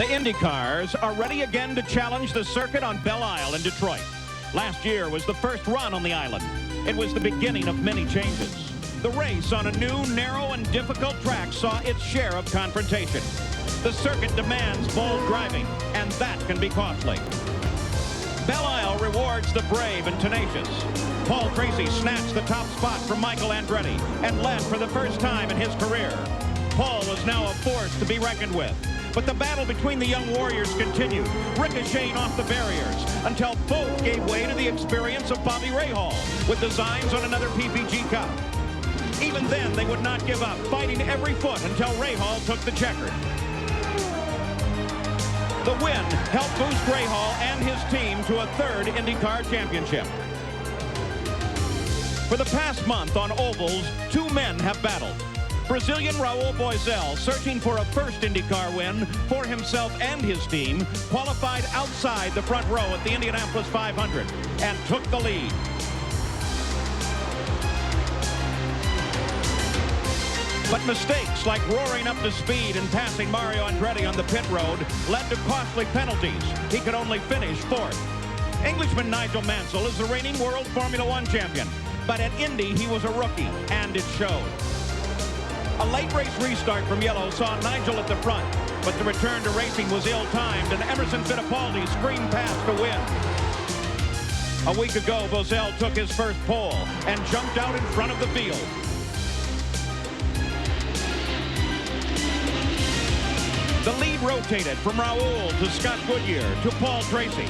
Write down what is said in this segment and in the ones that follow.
The IndyCars are ready again to challenge the circuit on Belle Isle in Detroit. Last year was the first run on the island. It was the beginning of many changes. The race on a new, narrow, and difficult track saw its share of confrontation. The circuit demands bold driving, and that can be costly. Belle Isle rewards the brave and tenacious. Paul Tracy snatched the top spot from Michael Andretti and led for the first time in his career. Paul was now a force to be reckoned with. But the battle between the young warriors continued, ricocheting off the barriers until both gave way to the experience of Bobby Rahal with designs on another PPG Cup. Even then, they would not give up, fighting every foot until Rahal took the checkered. The win helped boost Rahal and his team to a third IndyCar championship. For the past month on ovals, two men have battled. Brazilian Raul Boesel, searching for a first IndyCar win for himself and his team, qualified outside the front row at the Indianapolis 500 and took the lead. But mistakes like roaring up to speed and passing Mario Andretti on the pit road led to costly penalties. He could only finish fourth. Englishman Nigel Mansell is the reigning World Formula One champion, but at Indy he was a rookie, and it showed. A late race restart from yellow saw Nigel at the front, but the return to racing was ill-timed, and Emerson Fittipaldi screamed past to win. A week ago, Boesel took his first pole and jumped out in front of the field. The lead rotated from Raul to Scott Goodyear to Paul Tracy.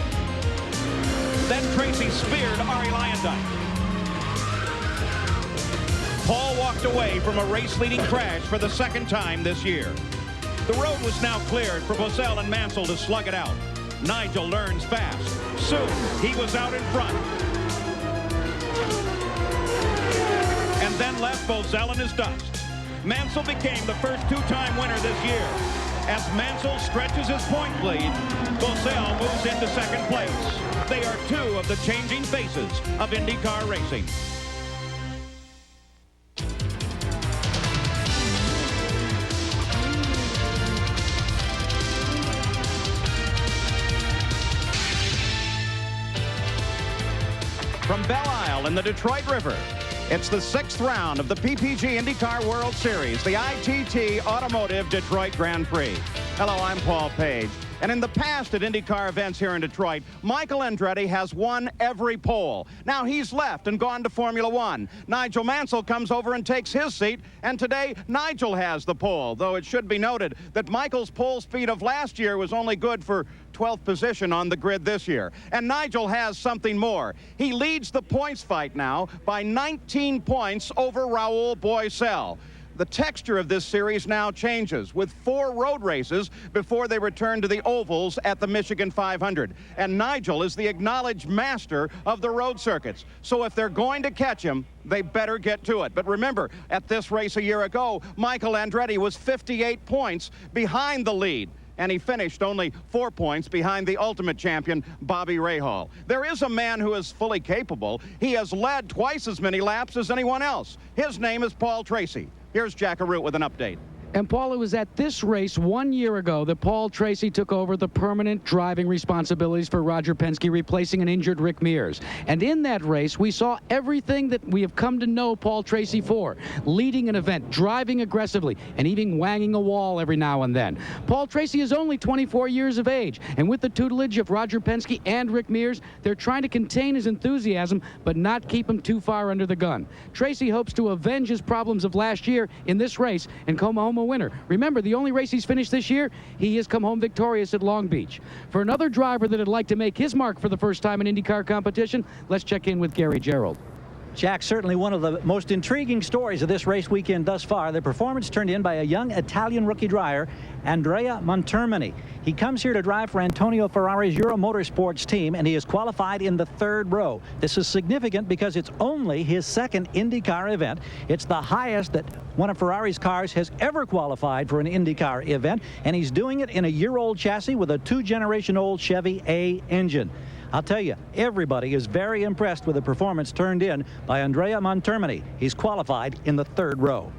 Then Tracy speared Arie Luyendyk. Paul walked away from a race-leading crash for the second time this year. The road was now cleared for Boesel and Mansell to slug it out. Nigel learns fast. Soon, he was out in front. And then left Boesel in his dust. Mansell became the first two-time winner this year. As Mansell stretches his point lead, Boesel moves into second place. They are two of the changing faces of IndyCar racing. From Belle Isle in the Detroit River, it's the sixth round of the PPG IndyCar World Series, the ITT Automotive Detroit Grand Prix. Hello, I'm Paul Page. And in the past at IndyCar events here in Detroit, Michael Andretti has won every pole. Now he's left and gone to Formula One. Nigel Mansell comes over and takes his seat, and today Nigel has the pole, though it should be noted that Michael's pole speed of last year was only good for 12th position on the grid this year. And Nigel has something more. He leads the points fight now by 19 points over Raul Boesel. The texture of this series now changes with 4 road races before they return to the ovals at the Michigan 500. And Nigel is the acknowledged master of the road circuits. So if they're going to catch him, they better get to it. But remember, at this race a year ago, Michael Andretti was 58 points behind the lead. And he finished only 4 points behind the ultimate champion, Bobby Rahal. There is a man who is fully capable. He has led twice as many laps as anyone else. His name is Paul Tracy. Here's Jack Arute with an update. And, Paul, it was at this race 1 year ago that Paul Tracy took over the permanent driving responsibilities for Roger Penske, replacing an injured Rick Mears. And in that race, we saw everything that we have come to know Paul Tracy for. Leading an event, driving aggressively, and even wanging a wall every now and then. Paul Tracy is only 24 years of age, and with the tutelage of Roger Penske and Rick Mears, they're trying to contain his enthusiasm, but not keep him too far under the gun. Tracy hopes to avenge his problems of last year in this race and come home a winner. Remember, the only race he's finished this year, he has come home victorious at Long Beach. For another driver that would like to make his mark for the first time in IndyCar competition, let's check in with Gary Gerould. Jack, certainly one of the most intriguing stories of this race weekend thus far, the performance turned in by a young Italian rookie driver, Andrea Montermini. He comes here to drive for Antonio Ferrari's Euro Motorsports team, and he is qualified in the third row. This is significant because it's only his second IndyCar event. It's the highest that one of Ferrari's cars has ever qualified for an IndyCar event, and he's doing it in a year-old chassis with a 2-generation-old Chevy A engine. I'll tell you, everybody is very impressed with the performance turned in by Andrea Montermini. He's qualified in the third row.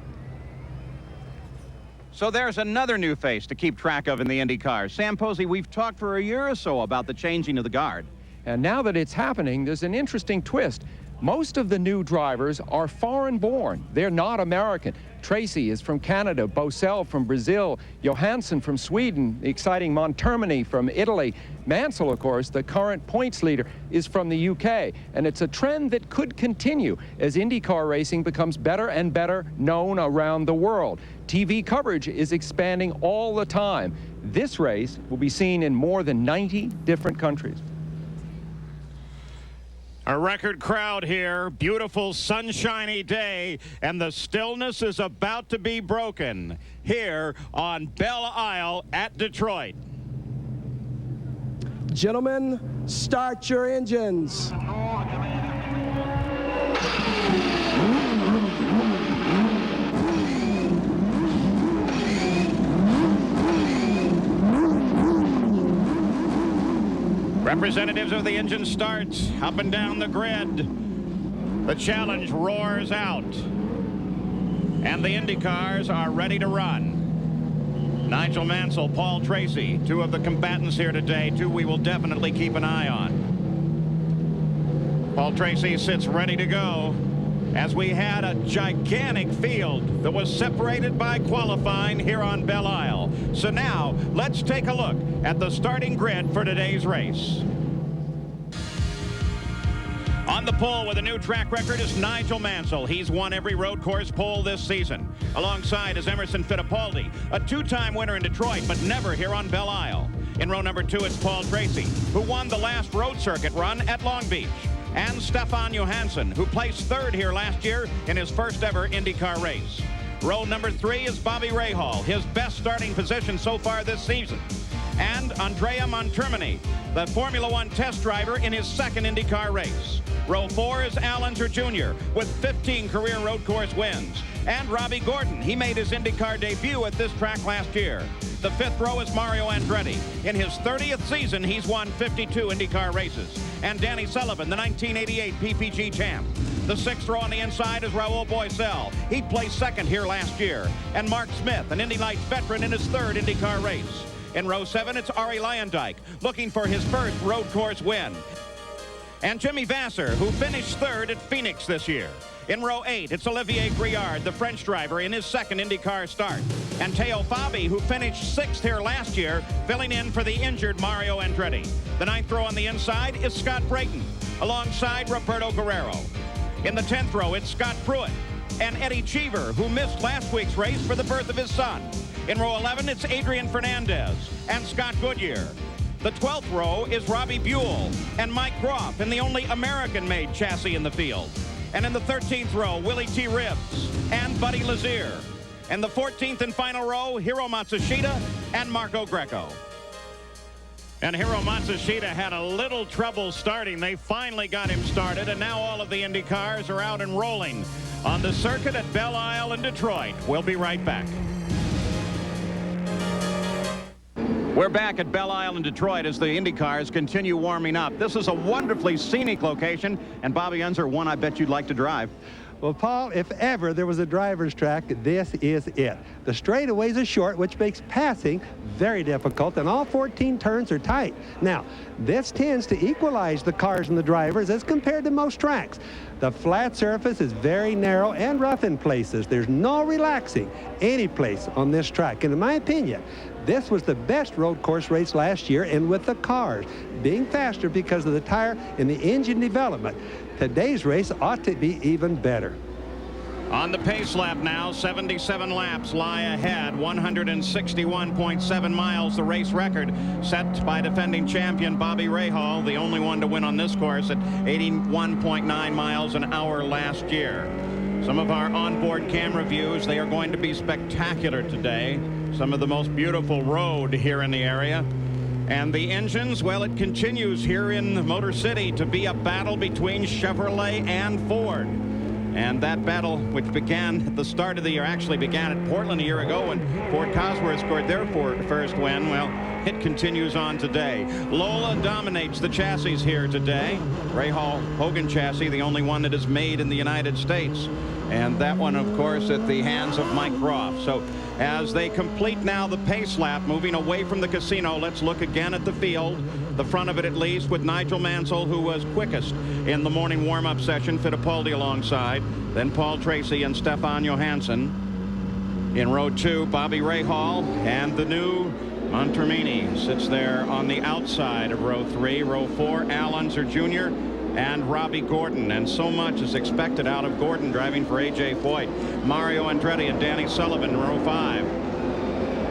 So there's another new face to keep track of in the IndyCar. Sam Posey, we've talked for a year or so about the changing of the guard. And now that it's happening, there's an interesting twist. Most of the new drivers are foreign-born. They're not American. Tracy is from Canada, Boesel from Brazil, Johansson from Sweden, the exciting Montermini from Italy. Mansell, of course, the current points leader, is from the UK. And it's a trend that could continue as IndyCar racing becomes better and better known around the world. TV coverage is expanding all the time. This race will be seen in more than 90 different countries. A record crowd here, beautiful sunshiny day, and the stillness is about to be broken here on Belle Isle at Detroit. Gentlemen, start your engines. Representatives of the engine starts up and down the grid. The challenge roars out. And the IndyCars are ready to run. Nigel Mansell, Paul Tracy, two of the combatants here today, two we will definitely keep an eye on. Paul Tracy sits ready to go as we had a gigantic field that was separated by qualifying here on Belle Isle. So now let's take a look at the starting grid for today's race. On the pole with a new track record is Nigel Mansell. He's won every road course pole this season. Alongside is Emerson Fittipaldi, a two-time winner in Detroit, but never here on Belle Isle. In row number 2 is Paul Tracy, who won the last road circuit run at Long Beach. And Stefan Johansson, who placed third here last year in his first ever IndyCar race. Row number 3 is Bobby Rahal, his best starting position so far this season. And Andrea Montermini, the Formula One test driver in his second IndyCar race. Row 4 is Al Unser Jr. with 15 career road course wins. And Robbie Gordon, he made his IndyCar debut at this track last year. The 5th row is Mario Andretti. In his 30th season, he's won 52 IndyCar races. And Danny Sullivan, the 1988 PPG champ. The 6th row on the inside is Raul Boesel. He placed second here last year. And Mark Smith, an Indy Lights veteran in his 3rd IndyCar race. In row 7, it's Arie Luyendyk, looking for his first road course win. And Jimmy Vasser, who finished 3rd at Phoenix this year. In row 8, it's Olivier Briard, the French driver, in his second IndyCar start. And Teo Fabi, who finished 6th here last year, filling in for the injured Mario Andretti. The 9th row on the inside is Scott Brayton, alongside Roberto Guerrero. In the 10th row, it's Scott Pruitt and Eddie Cheever, who missed last week's race for the birth of his son. In row 11, it's Adrian Fernandez and Scott Goodyear. The 12th row is Robbie Buell and Mike Groff in the only American-made chassis in the field. And in the 13th row, Willie T. Ribbs and Buddy Lazier. And the 14th and final row, Hiro Matsushita and Marco Greco. And Hiro Matsushita had a little trouble starting. They finally got him started, and now all of the Indy cars are out and rolling on the circuit at Belle Isle in Detroit. We'll be right back. We're back at Belle Isle in Detroit as the Indy cars continue warming up. This is a wonderfully scenic location, and Bobby Unser, one I bet you'd like to drive. Well, Paul, if ever there was a driver's track, this is it. The straightaways are short, which makes passing very difficult, and all 14 turns are tight. Now, this tends to equalize the cars and the drivers as compared to most tracks. The flat surface is very narrow and rough in places. There's no relaxing any place on this track. And in my opinion, this was the best road course race last year, and with the cars being faster because of the tire and the engine development, today's race ought to be even better. On the pace lap now, 77 laps lie ahead, 161.7 miles, the race record set by defending champion Bobby Rahal, the only one to win on this course at 81.9 miles an hour last year. Some of our onboard camera views, they are going to be spectacular today. Some of the most beautiful road here in the area. And the engines, well, it continues here in Motor City to be a battle between Chevrolet and Ford. And that battle, which began at the start of the year, actually began at Portland a year ago when Ford Cosworth scored their first win. Well, it continues on today. Lola dominates the chassis here today. Rahal Hogan chassis, the only one that is made in the United States. And that one, of course, at the hands of Mike Groff. So as they complete now the pace lap, moving away from the casino. Let's look again at the field, the front of it at least, with Nigel Mansell, who was quickest in the morning warm-up session, Fittipaldi alongside, then Paul Tracy and Stefan Johansson. In row 2, Bobby Rahal, and the new Montermini sits there on the outside of row 3. Row 4, Al Unser Jr. and Robbie Gordon, and so much is expected out of Gordon driving for A.J. Foyt. Mario Andretti and Danny Sullivan in row 5.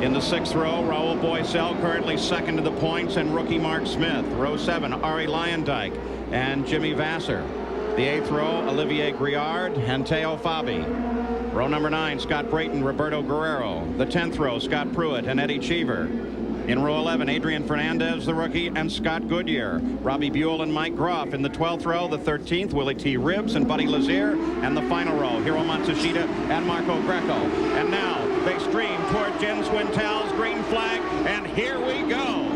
In the 6th row, Raul Boesel currently second to the points, and rookie Mark Smith. Row 7, Ari Luyendyk and Jimmy Vasser. The 8th row, Olivier Griard and Teo Fabi. Row number 9, Scott Brayton, Roberto Guerrero. The 10th row, Scott Pruitt and Eddie Cheever. In row 11, Adrian Fernandez, the rookie, and Scott Goodyear. Robbie Buell and Mike Groff. In the 12th row, the 13th, Willie T. Ribbs and Buddy Lazier. And the final row, Hiro Matsushita and Marco Greco. And now they stream toward Jen Swintel's green flag, and here we go.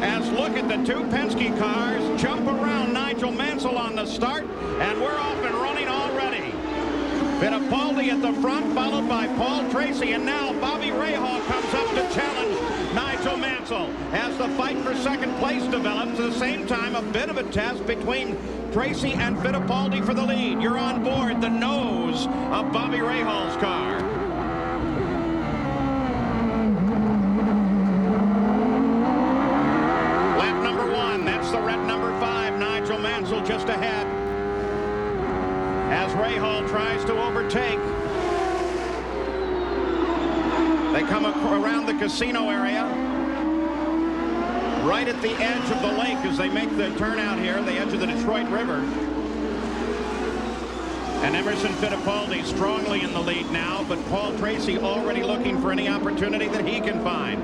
As look at the 2 Penske cars jump around Nigel Mansell on the start, and we're off and running already. Fittipaldi at the front, followed by Paul Tracy, and now Bobby Rahal comes up to challenge Nigel Mansell as the fight for second place develops. At the same time, a bit of a test between Tracy and Fittipaldi for the lead. You're on board the nose of Bobby Rahal's car. Lap number 1, that's the red number 5, Nigel Mansell just ahead, as Rahal tries to overtake. They come around the casino area, right at the edge of the lake as they make the turnout here, the edge of the Detroit River. And Emerson Fittipaldi strongly in the lead now, but Paul Tracy already looking for any opportunity that he can find.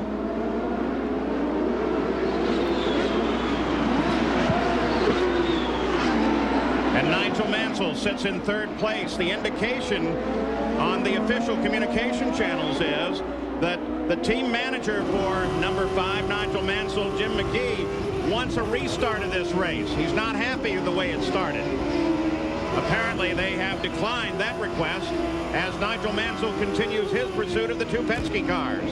And Nigel Mansell sits in 3rd place. The indication on the official communication channels is that the team manager for number 5, Nigel Mansell, Jim McGee, wants a restart of this race. He's not happy with the way it started. Apparently they have declined that request as Nigel Mansell continues his pursuit of the 2 Penske cars.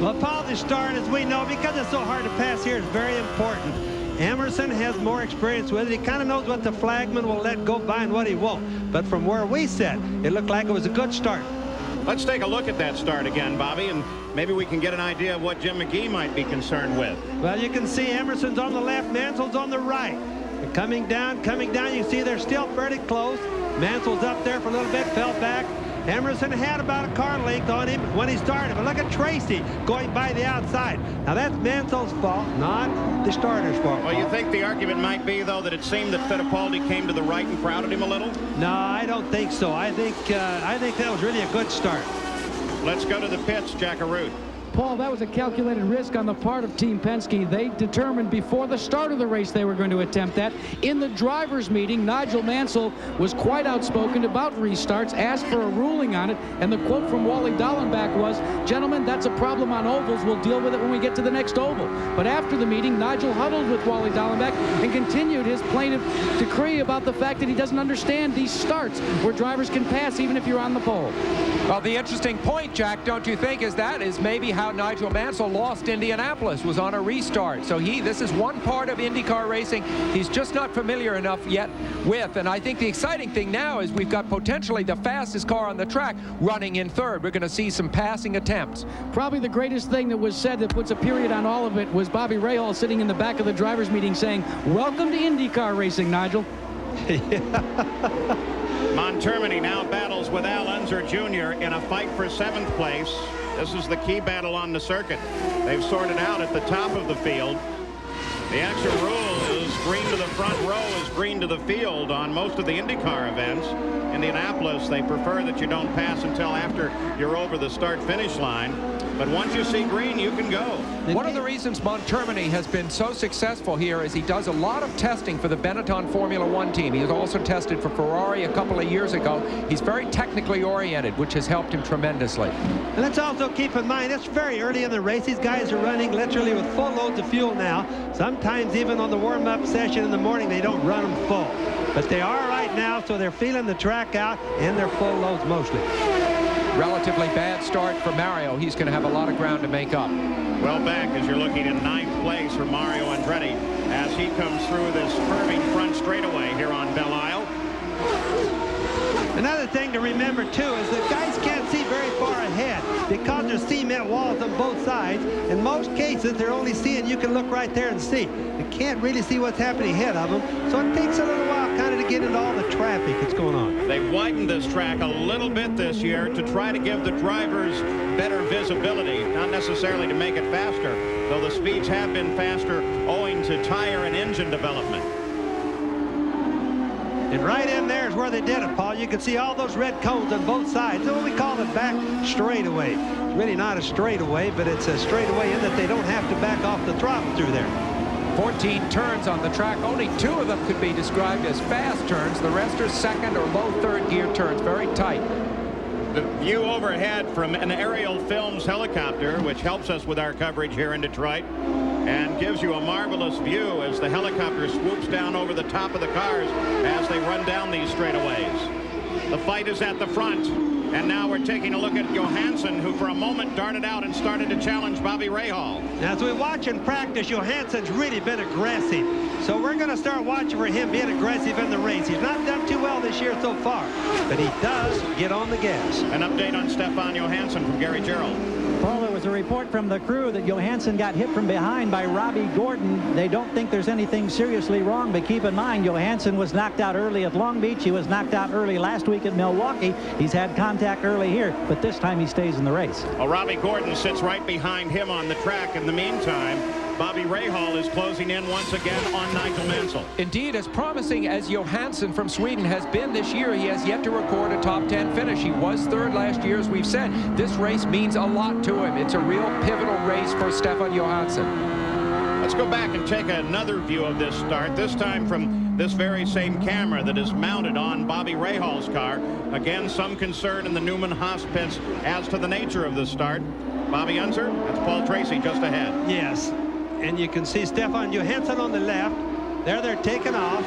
Well, Paul, the start, as we know, because it's so hard to pass here, is very important. Emerson has more experience with it. He kind of knows what the flagman will let go by and what he won't. But from where we sit, it looked like it was a good start. Let's take a look at that start again, Bobby, and maybe we can get an idea of what Jim McGee might be concerned with. Well, you can see Emerson's on the left, Mansell's on the right. And coming down, you see they're still fairly close. Mansell's up there for a little bit, fell back. Emerson had about a car length on him when he started. But look at Tracy going by the outside. Now, that's Mansell's fault, not the starter's fault. Well, you think the argument might be, though, that it seemed that Fittipaldi came to the right and crowded him a little? No, I don't think so. I think that was really a good start. Let's go to the pits, Jack Arute. Paul, that was a calculated risk on the part of Team Penske. They determined before the start of the race they were going to attempt that. In the drivers' meeting, Nigel Mansell was quite outspoken about restarts, asked for a ruling on it, and the quote from Wally Dallenbach was, "Gentlemen, that's a problem on ovals. We'll deal with it when we get to the next oval." But after the meeting, Nigel huddled with Wally Dallenbach and continued his plaintive decree about the fact that he doesn't understand these starts where drivers can pass even if you're on the pole. Well, the interesting point, Jack, don't you think, is maybe how Nigel Mansell lost Indianapolis, was on a restart. So this is one part of IndyCar racing he's just not familiar enough yet with. And I think the exciting thing now is we've got potentially the fastest car on the track running in 3rd. We're going to see some passing attempts. Probably the greatest thing that was said that puts a period on all of it was Bobby Rahal sitting in the back of the drivers' meeting saying, "Welcome to IndyCar racing, Nigel." Montermini now battles with Al Unser Jr. in a fight for 7th place. This is the key battle on the circuit. They've sorted out at the top of the field. The actual rule is green to the front row is green to the field on most of the IndyCar events. Indianapolis, they prefer that you don't pass until after you're over the start-finish line. But once you see green, you can go. One of the reasons Montermini has been so successful here is he does a lot of testing for the Benetton Formula One team. He has also tested for Ferrari a couple of years ago. He's very technically oriented, which has helped him tremendously. And let's also keep in mind, it's very early in the race. These guys are running literally with full loads of fuel now. Sometimes even on the warm-up session in the morning, they don't run them full. But they are right now, so they're feeling the track out, and they're full loads mostly. relatively bad start for Mario. He's going to have a lot of ground to make up. Well back as you're looking in 9th place for Mario Andretti as he comes through this curving front straightaway here on Belle Isle. Another thing to remember, too, is that guys can't see very far ahead because there's cement walls on both sides. In most cases, they're only seeing, you can look right there and see. They can't really see what's happening ahead of them, so it takes a little while kind of to get into all the traffic that's going on. They've widened this track a little bit this year to try to give the drivers better visibility, not necessarily to make it faster, though the speeds have been faster owing to tire and engine development. And right in there is where they did it, Paul. You can see all those red cones on both sides. That's what we call the back straightaway. It's really not a straightaway, but it's a straightaway in that they don't have to back off the throttle through there. 14 turns on the track. Only 2 of them could be described as fast turns. The rest are second or low third gear turns. Very tight. The view overhead from an aerial films helicopter, which helps us with our coverage here in Detroit, and gives you a marvelous view as the helicopter swoops down over the top of the cars as they run down these straightaways. The fight is at the front, and now we're taking a look at Johansson, who for a moment darted out and started to challenge Bobby Rahal. As we watch in practice, Johansson's really been aggressive. So we're going to start watching for him being aggressive in the race. He's not done too well this year so far, but he does get on the gas. An update on Stefan Johansson from Gary Gerald. Paul, there was a report from the crew that Johansson got hit from behind by Robbie Gordon. They don't think there's anything seriously wrong, but keep in mind, Johansson was knocked out early at Long Beach. He was knocked out early last week at Milwaukee. He's had contact early here, but this time he stays in the race. Well, Robbie Gordon sits right behind him on the track. In the meantime, Bobby Rahal is closing in once again on Nigel Mansell. Indeed, as promising as Johansson from Sweden has been this year, he has yet to record a top 10 finish. He was third last year, as we've said. This race means a lot to him. It's a real pivotal race for Stefan Johansson. Let's go back and take another view of this start, this time from this very same camera that is mounted on Bobby Rahal's car. Again, some concern in the Newman Haas pits as to the nature of the start. Bobby Unser, that's Paul Tracy just ahead. Yes. And you can see Stefan Johansson on the left. There they're taking off.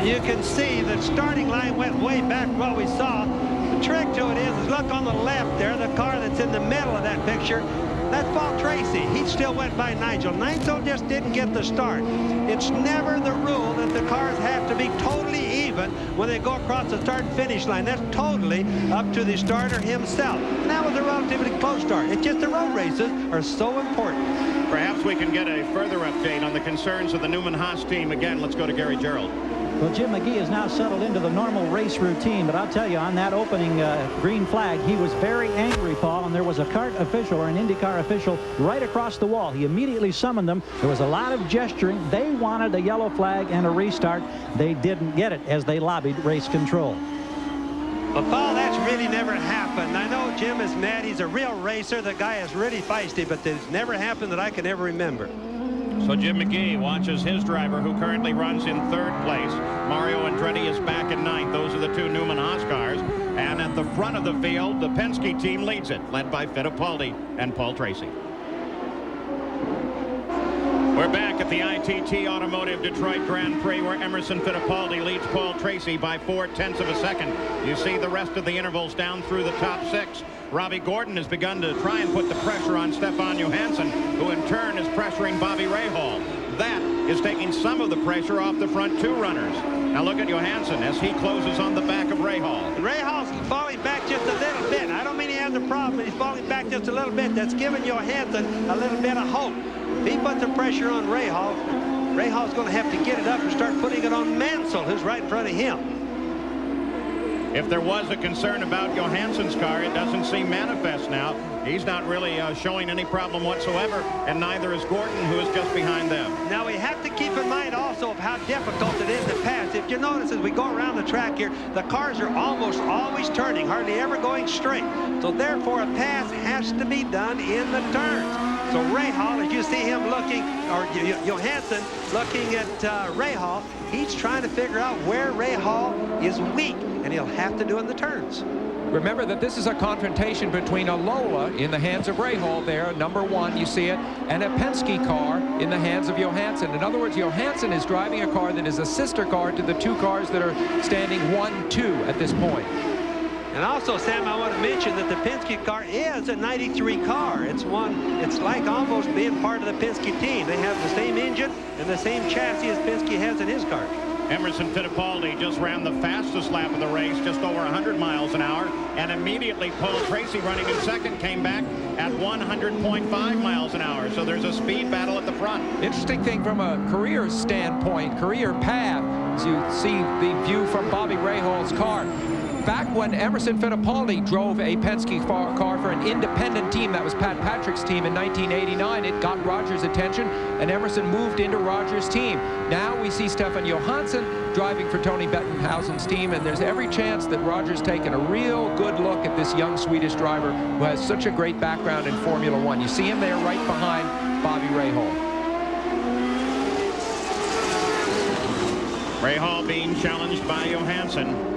You can see the starting line went way back what we saw. The trick to it is look on the left there, the car that's in the middle of that picture. That's Paul Tracy. He still went by Nigel. Nigel just didn't get the start. It's never the rule that the cars have to be totally even when they go across the start and finish line. That's totally up to the starter himself. And that was a relatively close start. It's just the road races are so important. Perhaps we can get a further update on the concerns of the Newman Haas team. Again, let's go to Gary Gerald. Well, Jim McGee is now settled into the normal race routine, but I'll tell you, on that opening green flag, he was very angry, Paul, and there was a kart official or an IndyCar official right across the wall. He immediately summoned them. There was a lot of gesturing. They wanted a yellow flag and a restart. They didn't get it as they lobbied race control. Well, Paul, that's really never happened. I know Jim is mad. He's a real racer. The guy is really feisty, but it's never happened that I can ever remember. So Jim McGee watches his driver, who currently runs in 3rd place. Mario Andretti is back in 9th. Those are the 2 Newman Haas cars. And at the front of the field, the Penske team leads it, led by Fittipaldi and Paul Tracy. We're back at the ITT Automotive Detroit Grand Prix, where Emerson Fittipaldi leads Paul Tracy by 0.4 of a second. You see the rest of the intervals down through the top 6. Robbie Gordon has begun to try and put the pressure on Stefan Johansson, who in turn is pressuring Bobby Rahal. That is taking some of the pressure off the front 2 runners. Now look at Johansson as he closes on the back of Rahal. Rahal's falling back just a little bit. I don't mean he has a problem, but he's falling back just a little bit. That's giving Johansson a little bit of hope. If he puts the pressure on Rahal, Rahal's going to have to get it up and start putting it on Mansell, who's right in front of him. If there was a concern about Johansson's car, it doesn't seem manifest now. He's not really showing any problem whatsoever, and neither is Gordon, who is just behind them. Now, we have to keep in mind also of how difficult it is to pass. If you notice, as we go around the track here, the cars are almost always turning, hardly ever going straight. So, therefore, a pass has to be done in the turns. So, Rahal, as you see him looking, or Johansson looking at Rahal, he's trying to figure out where Rahal is weak, and he'll have to do in the turns. Remember that this is a confrontation between a Lola in the hands of Rahal there, number 1, you see it, and a Penske car in the hands of Johansson. In other words, Johansson is driving a car that is a sister car to the 2 cars that are standing 1-2 at this point. And also, Sam, I want to mention that the Penske car is a 93 car. It's like almost being part of the Penske team. They have the same engine and the same chassis as Penske has in his car. Emerson Fittipaldi just ran the fastest lap of the race, just over 100 miles an hour, and immediately Paul Tracy, running in second, came back at 100.5 miles an hour. So there's a speed battle at the front. Interesting thing from a career standpoint, career path, as you see the view from Bobby Rahal's car. Back when Emerson Fittipaldi drove a Penske car for an independent team, that was Pat Patrick's team in 1989, it got Rogers' attention, and Emerson moved into Rogers' team. Now we see Stefan Johansson driving for Tony Bettenhausen's team, and there's every chance that Rogers taking a real good look at this young Swedish driver who has such a great background in Formula One. You see him there right behind Bobby Rahal. Rahal being challenged by Johansson.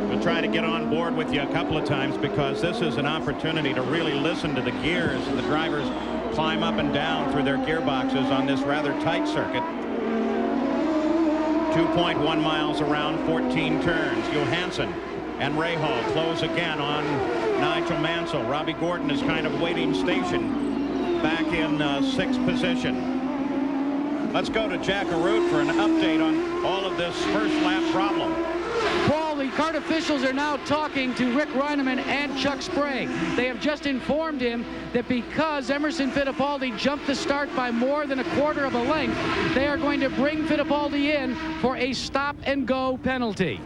We'll try to get on board with you a couple of times, because this is an opportunity to really listen to the gears. The drivers climb up and down through their gearboxes on this rather tight circuit. 2.1 miles around, 14 turns. Johansson and Rahal close again on Nigel Mansell. Robbie Gordon is kind of waiting station back in 6th position. Let's go to Jack Arute for an update on all of this first lap problem. Paul, the kart officials are now talking to Rick Reineman and Chuck Sprague. They have just informed him that because Emerson Fittipaldi jumped the start by more than a quarter of a length, they are going to bring Fittipaldi in for a stop-and-go penalty.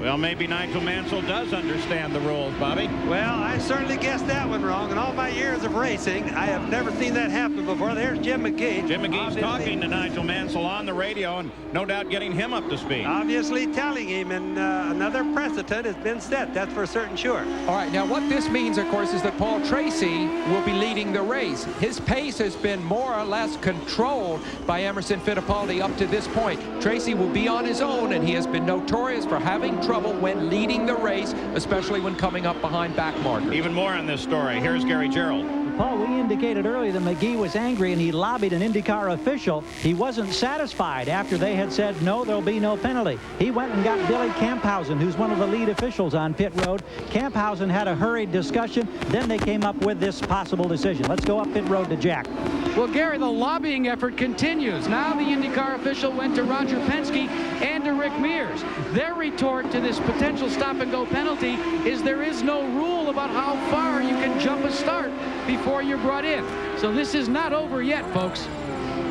Well, maybe Nigel Mansell does understand the rules, Bobby. Well, I certainly guessed that one wrong. In all my years of racing, I have never seen that happen before. There's Jim McGee. Jim McGee's talking to Nigel Mansell on the radio, and no doubt getting him up to speed. Obviously telling him, and another precedent has been set. That's for certain sure. All right, now what this means, of course, is that Paul Tracy will be leading the race. His pace has been more or less controlled by Emerson Fittipaldi up to this point. Tracy will be on his own, and he has been notorious for having trouble when leading the race, especially when coming up behind back markers. Even more on this story. Here's Gary Gerald. Paul, we indicated earlier that McGee was angry and he lobbied an IndyCar official. He wasn't satisfied after they had said, no, there'll be no penalty. He went and got Billy Camphausen, who's one of the lead officials on pit road. Camphausen had a hurried discussion. Then they came up with this possible decision. Let's go up pit road to Jack. Well, Gary, the lobbying effort continues. Now the IndyCar official went to Roger Penske and to Rick Mears. Their retort to this potential stop-and-go penalty is there is no rule about how far you can jump a start before you're brought in. So this is not over yet, folks.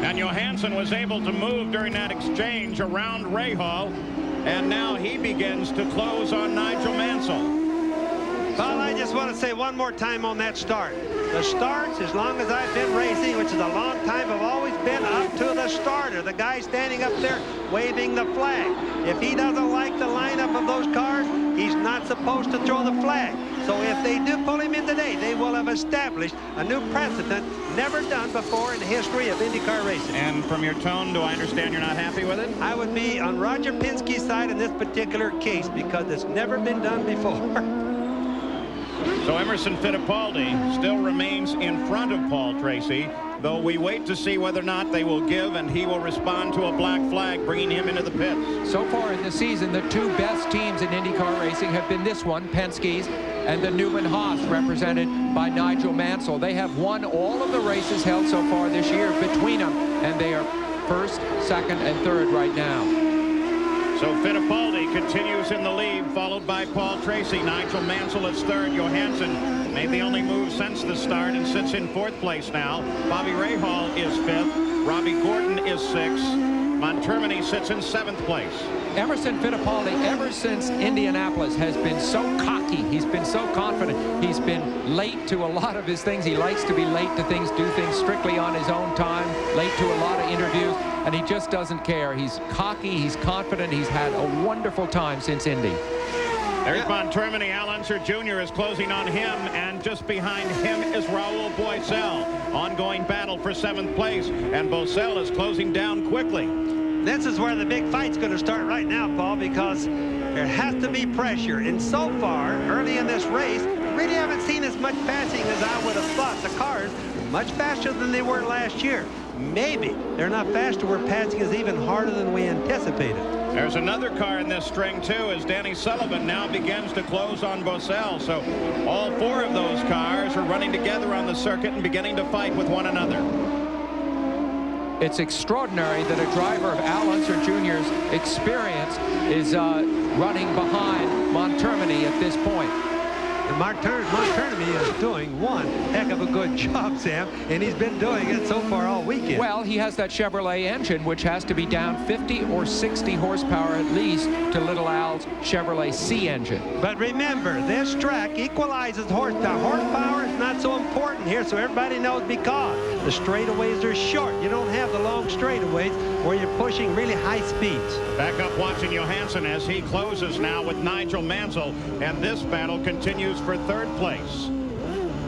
And Johansson was able to move during that exchange around Rahal, and now he begins to close on Nigel Mansell. Well, I just want to say one more time on that start. The starts, as long as I've been racing, which is a long time, have always been up to the starter, the guy standing up there waving the flag. If he doesn't like the lineup of those cars, he's not supposed to throw the flag. So if they do pull him in today, they will have established a new precedent never done before in the history of IndyCar racing. And from your tone, do I understand you're not happy with it? I would be on Roger Penske's side in this particular case because it's never been done before. So Emerson Fittipaldi still remains in front of Paul Tracy, though we wait to see whether or not they will give and he will respond to a black flag, bringing him into the pits. So far in the season, the two best teams in IndyCar racing have been this one, Penske's, and the Newman Haas, represented by Nigel Mansell. They have won all of the races held so far this year between them, and they are first, second, and third right now. So Fittipaldi continues in the lead, followed by Paul Tracy. Nigel Mansell is third. Johansson made the only move since the start and sits in fourth place now. Bobby Rahal is fifth. Robbie Gordon is sixth. Montermini sits in seventh place. Emerson Fittipaldi, ever since Indianapolis, has been so cocky. He's been so confident. He's been late to a lot of his things. He likes to be late to things, do things strictly on his own time, late to a lot of interviews, and he just doesn't care. He's cocky, he's confident, he's had a wonderful time since Indy. There's Montermini. Al Unser Jr. is closing on him, and just behind him is Raul Boesel. Ongoing battle for seventh place, and Boesel is closing down quickly. This is where the big fight's going to start right now, Paul, because There has to be pressure. And so far, early in this race, really haven't seen as much passing as I would have thought. The cars are much faster than they were last year. Maybe they're not faster where passing is even harder than we anticipated. There's another car in this string, too, as Danny Sullivan now begins to close on Boesel. So all four of those cars are running together on the circuit and beginning to fight with one another. It's extraordinary that a driver of Al Unser Jr.'s experience is running behind Montermini at this point. And Montermini is doing one heck of a good job, Sam, and he's been doing it so far all weekend. Well, he has that Chevrolet engine, which has to be down 50 or 60 horsepower at least to Little Al's Chevrolet C engine. But remember, this track equalizes horsepower. Horsepower is not so important here, so everybody knows, because the straightaways are short. You don't have the long straightaways where you're pushing really high speeds. Back up watching Johansson as he closes now with Nigel Mansell, and this battle continues for third place.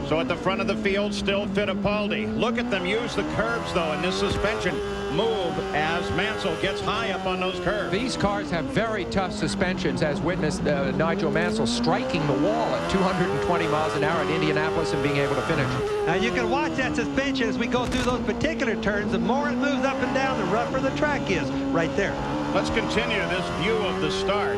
So at the front of the field, still Fittipaldi. Look at them use the curbs, though, and this suspension move as Mansell gets high up on those curves. These cars have very tough suspensions, as witnessed Nigel Mansell striking the wall at 220 miles an hour at Indianapolis and being able to finish. Now you can watch that suspension as we go through those particular turns. The more it moves up and down, the rougher the track is right there. Let's continue this view of the start.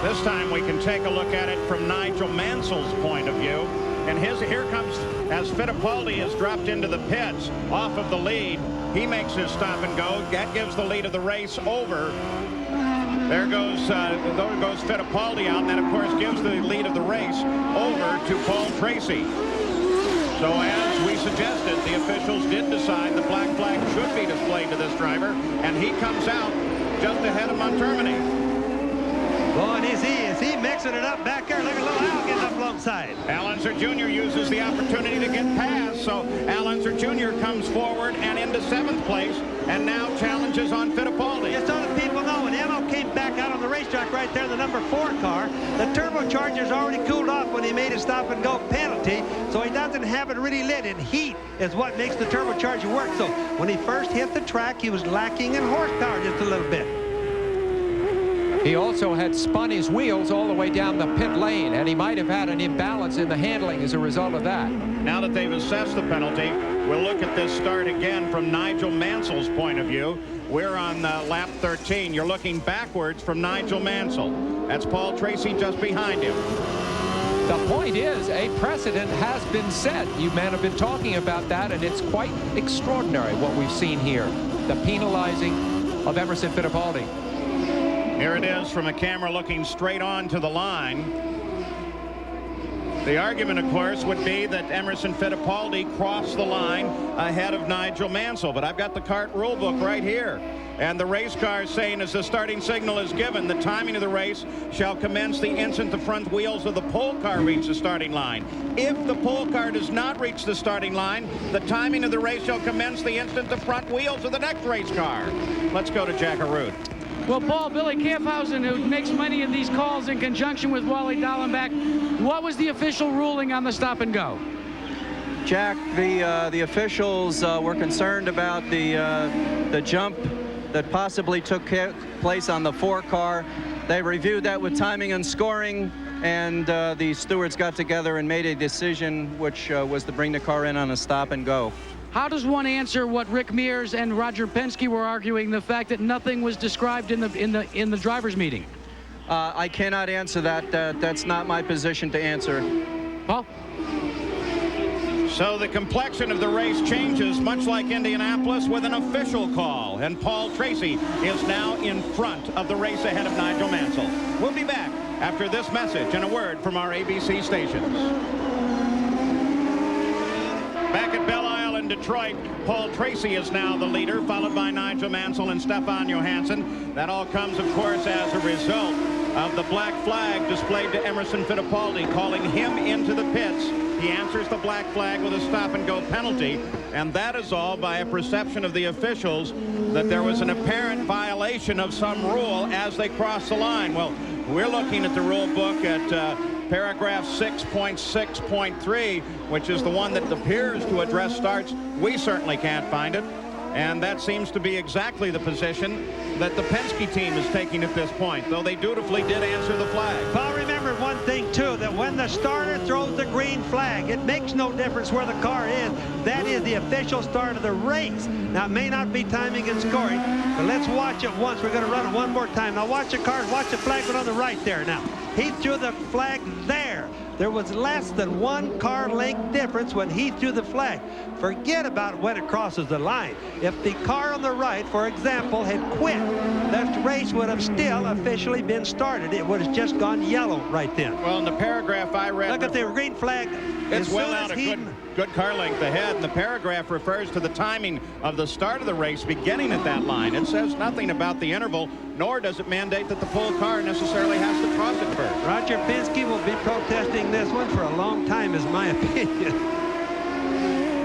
This time we can take a look at it from Nigel Mansell's point of view. And here comes, as Fittipaldi is dropped into the pits off of the lead. He makes his stop and go. That gives the lead of the race over. There goes Fittipaldi out, and that, of course, gives the lead of the race over to Paul Tracy. So as we suggested, the officials did decide the black flag should be displayed to this driver, and he comes out just ahead of Montermini. Boy, and is he mixing it up back there. Look at little Al getting up alongside. Al Unser Jr. uses the opportunity to get past, so Al Unser Jr. comes forward and into 7th place, and now challenges on Fittipaldi. Just so that people know, when Emmo came back out on the racetrack right there, the number 4 car, the turbocharger's already cooled off when he made a stop-and-go penalty, so he doesn't have it really lit, and heat is what makes the turbocharger work. So when he first hit the track, he was lacking in horsepower just a little bit. He also had spun his wheels all the way down the pit lane, and he might have had an imbalance in the handling as a result of that. Now that they've assessed the penalty, we'll look at this start again from Nigel Mansell's point of view. We're on lap 13. You're looking backwards from Nigel Mansell. That's Paul Tracy just behind him. The point is, a precedent has been set. You men have been talking about that, and it's quite extraordinary what we've seen here. The penalizing of Emerson Fittipaldi. Here it is from a camera looking straight on to the line. The argument, of course, would be that Emerson Fittipaldi crossed the line ahead of Nigel Mansell. But I've got the kart rule book right here. And the race car is saying, as the starting signal is given, the timing of the race shall commence the instant the front wheels of the pole car reach the starting line. If the pole car does not reach the starting line, the timing of the race shall commence the instant the front wheels of the next race car. Let's go to Jack Arute. Well, Paul, Billy Camphausen, who makes many of these calls in conjunction with Wally Dallenbach, what was the official ruling on the stop and go? Jack, the officials were concerned about the jump that possibly took place on the 4 car. They reviewed that with timing and scoring, and the stewards got together and made a decision, which was to bring the car in on a stop and go. How does one answer what Rick Mears and Roger Penske were arguing, the fact that nothing was described in the drivers' meeting? I cannot answer that. That's not my position to answer. Paul? So the complexion of the race changes, much like Indianapolis, with an official call. And Paul Tracy is now in front of the race ahead of Nigel Mansell. We'll be back after this message and a word from our ABC stations. Back at Belle Isle in Detroit, Paul Tracy is now the leader, followed by Nigel Mansell and Stefan Johansson. That all comes, of course, as a result of the black flag displayed to Emerson Fittipaldi, calling him into the pits. He answers the black flag with a stop-and-go penalty, and that is all by a perception of the officials that there was an apparent violation of some rule as they crossed the line. Well, we're looking at the rule book at paragraph 6.6.3, which is the one that appears to address starts. We certainly can't find it, and that seems to be exactly the position that the Penske team is taking at this point, though they dutifully did answer the flag. Paul, remember one thing, too, that when the starter throws the green flag, it makes no difference where the car is. That is the official start of the race. Now, it may not be timing and scoring, but let's watch it once. We're going to run it one more time. Now, watch the cars. Watch the flag on the right there. Now, he threw the flag there. There was less than 1 car length difference when he threw the flag. Forget about when it crosses the line. If the car on the right, for example, had quit, that race would have still officially been started. It would have just gone yellow right then. Well, in the paragraph I read, look at the green flag. It's well out a good car length ahead, and the paragraph refers to the timing of the start of the race beginning at that line. It says nothing about the interval, nor does it mandate that the full car necessarily has to cross it first. Roger Penske will be protesting this one for a long time, is my opinion.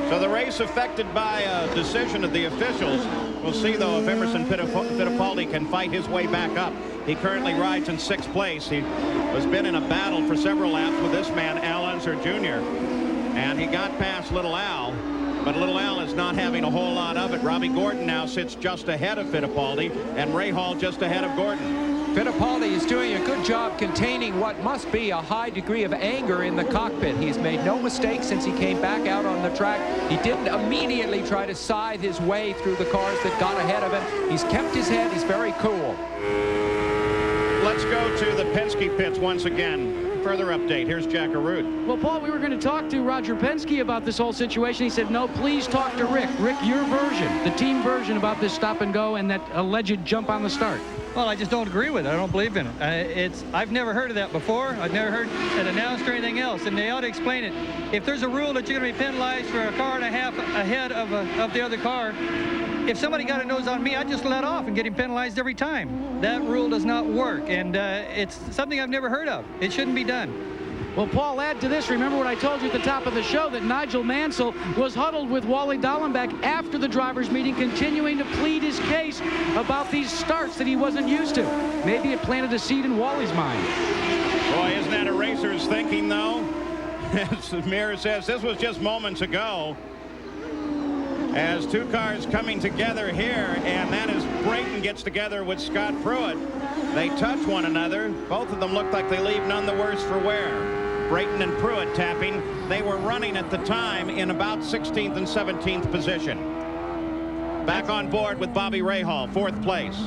So the race affected by a decision of the officials. We'll see, though, if Emerson Fittipaldi can fight his way back up. He currently rides in 6th place. He has been in a battle for several laps with this man, Al Unser Jr. And he got past Little Al, but Little Al is not having a whole lot of it. Robbie Gordon now sits just ahead of Fittipaldi, and Rahal just ahead of Gordon. Fittipaldi is doing a good job containing what must be a high degree of anger in the cockpit. He's made no mistakes since he came back out on the track. He didn't immediately try to scythe his way through the cars that got ahead of him. He's kept his head. He's very cool. Let's go to the Penske pits once again. Further update. Here's Jack Arute. Well, Paul, we were going to talk to Roger Penske about this whole situation. He said, no, please talk to Rick. Rick, your version, the team version about this stop and go and that alleged jump on the start. Well, I just don't agree with it. I don't believe in it. I've never heard of that before. I've never heard it announced or anything else, and they ought to explain it. If there's a rule that you're going to be penalized for a car and a half ahead of the other car, if somebody got a nose on me, I'd just let off and get him penalized every time. That rule does not work, and it's something I've never heard of. It shouldn't be done. Well, Paul, add to this. Remember what I told you at the top of the show, that Nigel Mansell was huddled with Wally Dallenbach after the drivers' meeting, continuing to plead his case about these starts that he wasn't used to. Maybe it planted a seed in Wally's mind. Boy, isn't that a racer's thinking, though? As the mirror says, this was just moments ago. As 2 cars coming together here, and that is Brayton gets together with Scott Pruitt. They touch one another. Both of them look like they leave none the worse for wear. Brayton and Pruitt tapping. They were running at the time in about 16th and 17th position. Back on board with Bobby Rahal, 4th place.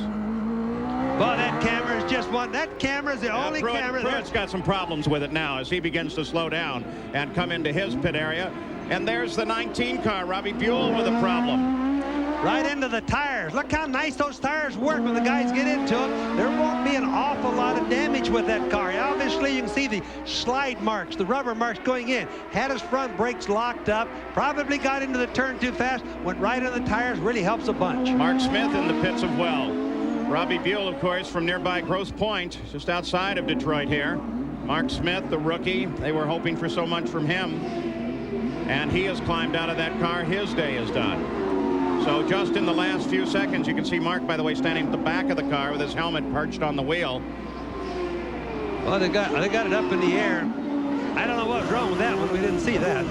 Well, that camera is just one. That camera is the only camera. Pruitt's got some problems with it now as he begins to slow down and come into his pit area. And there's the 19 car, Robbie Buell, with a problem. Right into the tires. Look how nice those tires work when the guys get into them. There won't be an awful lot of damage with that car. Obviously, you can see the slide marks, the rubber marks going in. Had his front brakes locked up. Probably got into the turn too fast. Went right into the tires. Really helps a bunch. Mark Smith in the pits of well. Robbie Buell, of course, from nearby Grosse Pointe, just outside of Detroit here. Mark Smith, the rookie. They were hoping for so much from him. And he has climbed out of that car. His day is done. So just in the last few seconds, you can see Mark, by the way, standing at the back of the car with his helmet perched on the wheel. Well, they got it up in the air. I don't know what was wrong with that one. We didn't see that.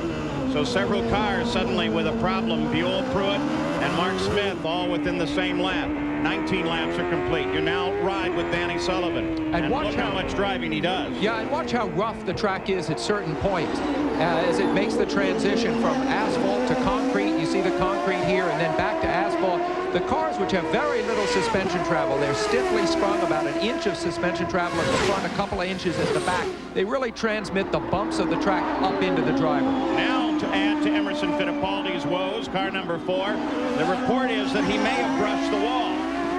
So several cars suddenly with a problem. Buell, Pruitt, and Mark Smith all within the same lap. 19 laps are complete. You now ride with Danny Sullivan. And watch look how much driving he does. Yeah, and watch how rough the track is at certain points as it makes the transition from asphalt to concrete. You see the concrete here and then back to asphalt. The cars, which have very little suspension travel, they're stiffly sprung, about an inch of suspension travel at the front, a couple of inches at the back. They really transmit the bumps of the track up into the driver. Now to add to Emerson Fittipaldi's woes, car number 4, the report is that he may have brushed the wall,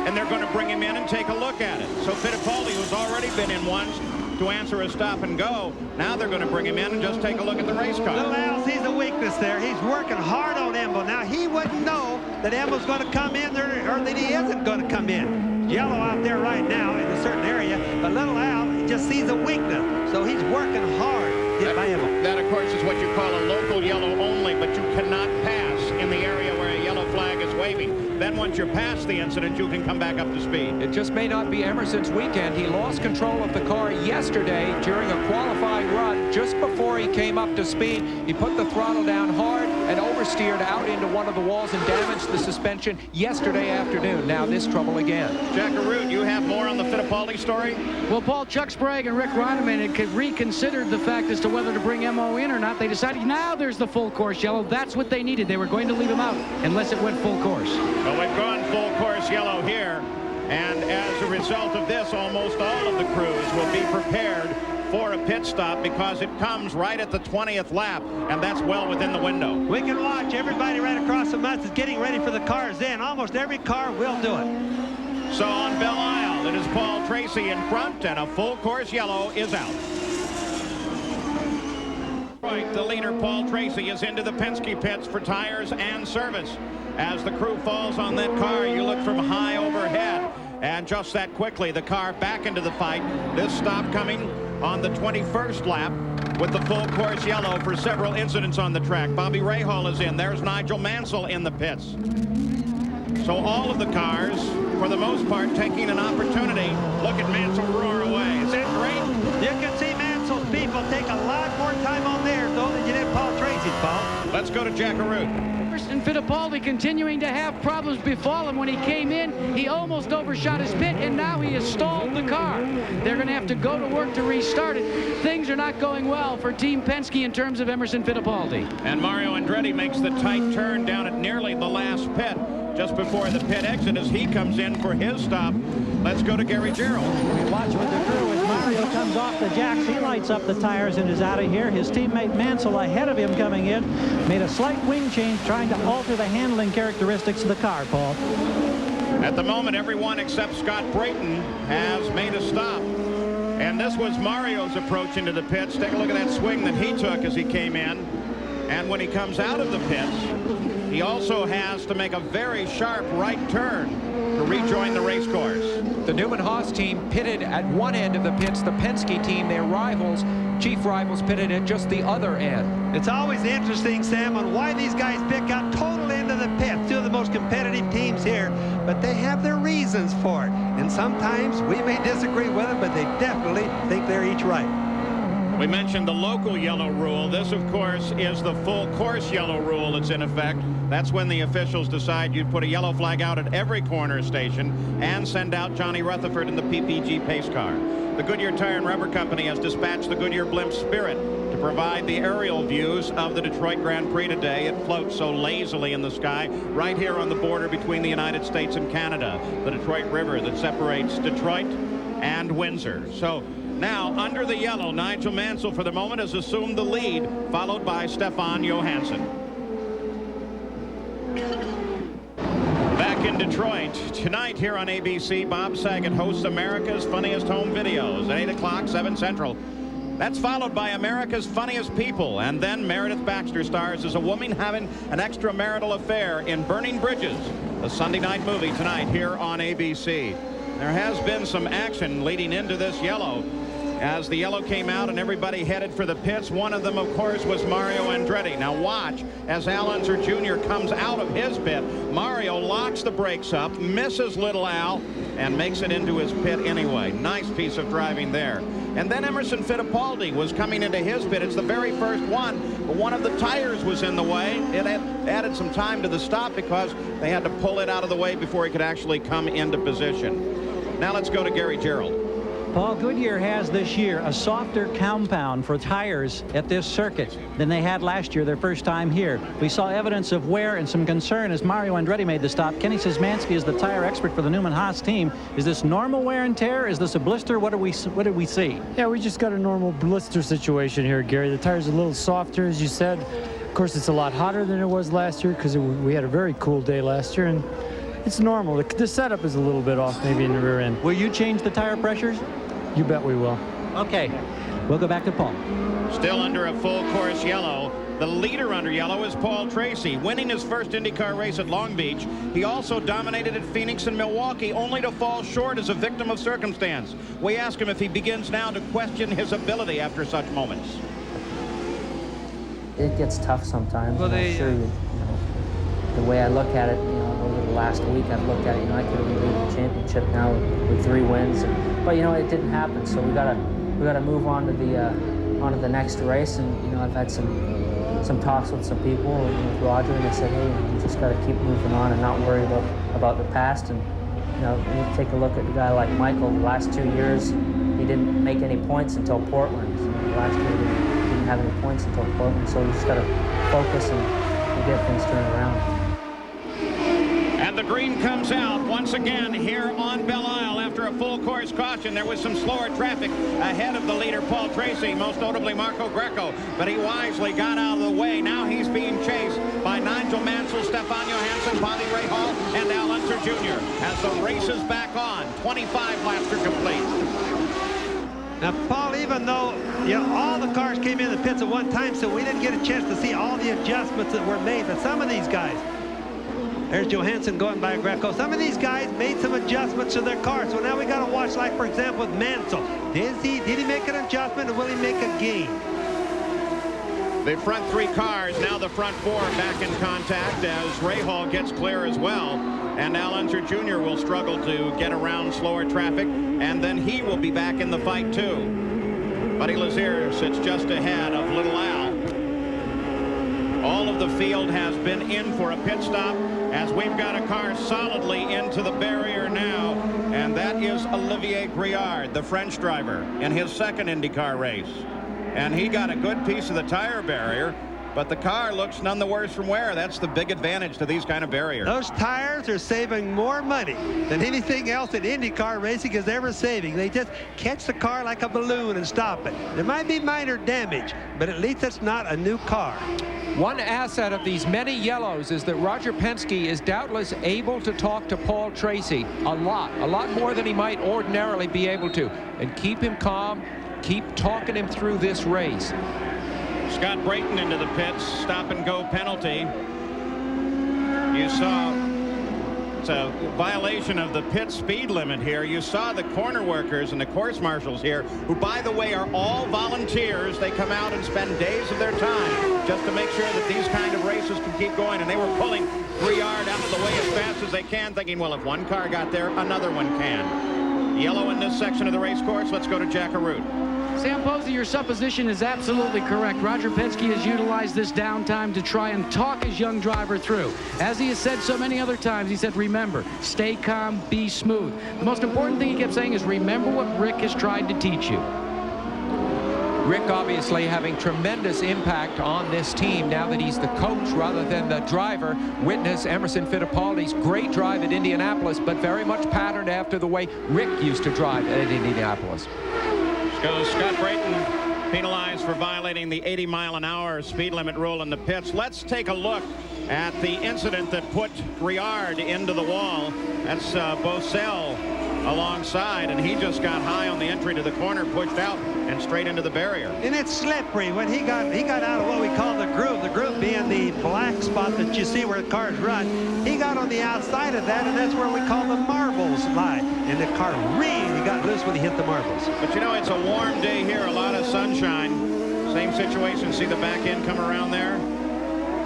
and they're going to bring him in and take a look at it. So Fittipaldi, who's already been in once to answer a stop and go, now they're going to bring him in and just take a look at the race car. Little Al sees a weakness there. He's working hard on Emble. Now, he wouldn't know that Emble's going to come in there or that he isn't going to come in. Yellow out there right now in a certain area, but little Al just sees a weakness. So he's working hard to get by Emble. That, of course, is what you call a local yellow only, but you cannot pass in the area where a yellow flag is waving. quickly. Then once you're past the incident, you can come back up to speed. It just may not be Emerson's weekend. He lost control of the car yesterday during a qualifying run. Just before he came up to speed, he put the throttle down hard and oversteered out into one of the walls and damaged the suspension yesterday afternoon. Now this trouble again. Jack Arute, you have more on the Fittipaldi story? Well, Paul, Chuck Sprague and Rick Ronneman had reconsidered the fact as to whether to bring MO in or not. They decided now there's the full course yellow. That's what they needed. They were going to leave him out unless it went full course. Well, we've gone full course yellow here. And as a result of this, almost all of the crews will be prepared for a pit stop because it comes right at the 20th lap, and that's well within the window. We can watch everybody right across the mud is getting ready for the cars in. Almost every car will do it. So on Belle Isle, it is Paul Tracy in front, and a full course yellow is out. Right, the leader, Paul Tracy, is into the Penske pits for tires and service. As the crew falls on that car, you look from high overhead. And just that quickly, the car back into the fight. This stop coming on the 21st lap with the full course yellow for several incidents on the track. Bobby Rahal is in. There's Nigel Mansell in the pits. So all of the cars, for the most part, taking an opportunity. Look at Mansell roar away. Is that great? You can see Mansell's people take a lot more time on theirs, though, than you did Paul Tracy's, Paul. Let's go to Jack Arute. And Fittipaldi continuing to have problems befall him. When he came in, he almost overshot his pit, and now he has stalled the car. They're going to have to go to work to restart it. Things are not going well for Team Penske in terms of Emerson Fittipaldi. And Mario Andretti makes the tight turn down at nearly the last pit, just before the pit exit as he comes in for his stop. Let's go to Gary Gerould. Watch with the crew as Mario comes off the jacks. He lights up the tires and is out of here. His teammate Mansell ahead of him coming in made a slight wing change trying to alter the handling characteristics of the car, Paul. At the moment, everyone except Scott Brayton has made a stop. And this was Mario's approach into the pits. Take a look at that swing that he took as he came in. And when he comes out of the pits, he also has to make a very sharp right turn to rejoin the race course. The Newman Haas team pitted at one end of the pits. The Penske team, their rivals, chief rivals, pitted at just the other end. It's always interesting, Sam, on why these guys pick out total end of the pit. Two of the most competitive teams here, but they have their reasons for it. And sometimes we may disagree with it, but they definitely think they're each right. We mentioned the local yellow rule. This, of course, is the full course yellow rule that's in effect. That's when the officials decide you'd put a yellow flag out at every corner station and send out Johnny Rutherford in the PPG pace car. The Goodyear Tire and Rubber Company has dispatched the Goodyear Blimp Spirit to provide the aerial views of the Detroit Grand Prix today. It floats so lazily in the sky right here on the border between the United States and Canada, the Detroit River that separates Detroit and Windsor. So now, under the yellow, Nigel Mansell for the moment has assumed the lead, followed by Stefan Johansson. Back in Detroit, tonight here on ABC, Bob Saget hosts America's Funniest Home Videos at 8 o'clock, 7 Central. That's followed by America's Funniest People, and then Meredith Baxter stars as a woman having an extramarital affair in Burning Bridges, a Sunday night movie tonight here on ABC. There has been some action leading into this yellow. As the yellow came out and everybody headed for the pits, one of them, of course, was Mario Andretti. Now watch as Al Unser Jr. comes out of his pit. Mario locks the brakes up, misses little Al, and makes it into his pit anyway. Nice piece of driving there. And then Emerson Fittipaldi was coming into his pit. It's the very first one, but one of the tires was in the way. It had added some time to the stop because they had to pull it out of the way before he could actually come into position. Now let's go to Gary Gerould. Paul, Goodyear has this year a softer compound for tires at this circuit than they had last year, their first time here. We saw evidence of wear and some concern as Mario Andretti made the stop. Kenny Szymanski is the tire expert for the Newman Haas team. Is this normal wear and tear? Is this a blister? What did we see? Yeah, we just got a normal blister situation here, Gary. The tire's a little softer, as you said. Of course, it's a lot hotter than it was last year because we had a very cool day last year, and it's normal. The setup is a little bit off maybe in the rear end. Will you change the tire pressures? You bet we will. Okay, we'll go back to Paul. Still under a full course yellow. The leader under yellow is Paul Tracy, winning his first IndyCar race at Long Beach. He also dominated at Phoenix and Milwaukee, only to fall short as a victim of circumstance. We ask him if he begins now to question his ability after such moments. It gets tough sometimes. Well, I'm sure the way I look at it, over the last week, I've looked at it, I could have been leading the championship now with 3 wins, but it didn't happen. So we gotta move on to the next race, and I've had some talks with some people, with Roger, and they said, hey, you just gotta keep moving on and not worry about the past. And you take a look at a guy like Michael. The last 2 years, he didn't make any points until Portland. So last year, he didn't have any points until Portland. So you just gotta focus and get things turned around. And the green comes out once again here on Belle Isle after a full course caution. There was some slower traffic ahead of the leader, Paul Tracy, most notably Marco Greco, but he wisely got out of the way. Now he's being chased by Nigel Mansell, Stefan Johansson, Bobby Rahal, and Al Unser Jr. as the race is back on. 25 laps are complete. Now, Paul, even though all the cars came in the pits at one time, so we didn't get a chance to see all the adjustments that were made, but some of these guys, there's Johansson going by Greco. Some of these guys made some adjustments to their cars. So now we got to watch, like, for example, with Mansell. Did he make an adjustment, or will he make a gain? The front 3 cars, now the front 4 back in contact as Rahal gets clear as well. And Al Unser Jr. will struggle to get around slower traffic, and then he will be back in the fight too. Buddy Lazier sits just ahead of Little Al. All of the field has been in for a pit stop as we've got a car solidly into the barrier now, and that is Olivier Briard, the French driver, in his second IndyCar race. And he got a good piece of the tire barrier, but the car looks none the worse from wear. That's the big advantage to these kind of barriers. Those tires are saving more money than anything else in IndyCar racing is ever saving. They just catch the car like a balloon and stop it. There might be minor damage, but at least it's not a new car. One asset of these many yellows is that Roger Penske is doubtless able to talk to Paul Tracy a lot more than he might ordinarily be able to, and keep him calm, keep talking him through this race. Scott Brayton into the pits, stop and go penalty. You saw it's a violation of the pit speed limit here. You saw the corner workers and the course marshals here, who, by the way, are all volunteers. They come out and spend days of their time just to make sure that these kind of races can keep going. And they were pulling Briard out of the way as fast as they can, thinking, well, if one car got there, another one can. Yellow in this section of the race course. Let's go to Jack Arute. Sam Posey, your supposition is absolutely correct. Roger Penske has utilized this downtime to try and talk his young driver through. As he has said so many other times, he said, remember, stay calm, be smooth. The most important thing he kept saying is, remember what Rick has tried to teach you. Rick obviously having tremendous impact on this team now that he's the coach rather than the driver. Witness Emerson Fittipaldi's great drive at Indianapolis, but very much patterned after the way Rick used to drive at Indianapolis. Goes Scott Brayton, penalized for violating the 80-mile-an-hour speed limit rule in the pits. Let's take a look at the incident that put Briard into the wall. That's Bosell alongside, and he just got high on the entry to the corner, pushed out and straight into the barrier. And it's slippery. When he got out of what we call the groove being the black spot that you see where cars run. He got on the outside of that, and that's where we call the marbles lie. And the car really got loose when he hit the marbles. But it's a warm day here, a lot of sunshine. Same situation. See the back end come around there?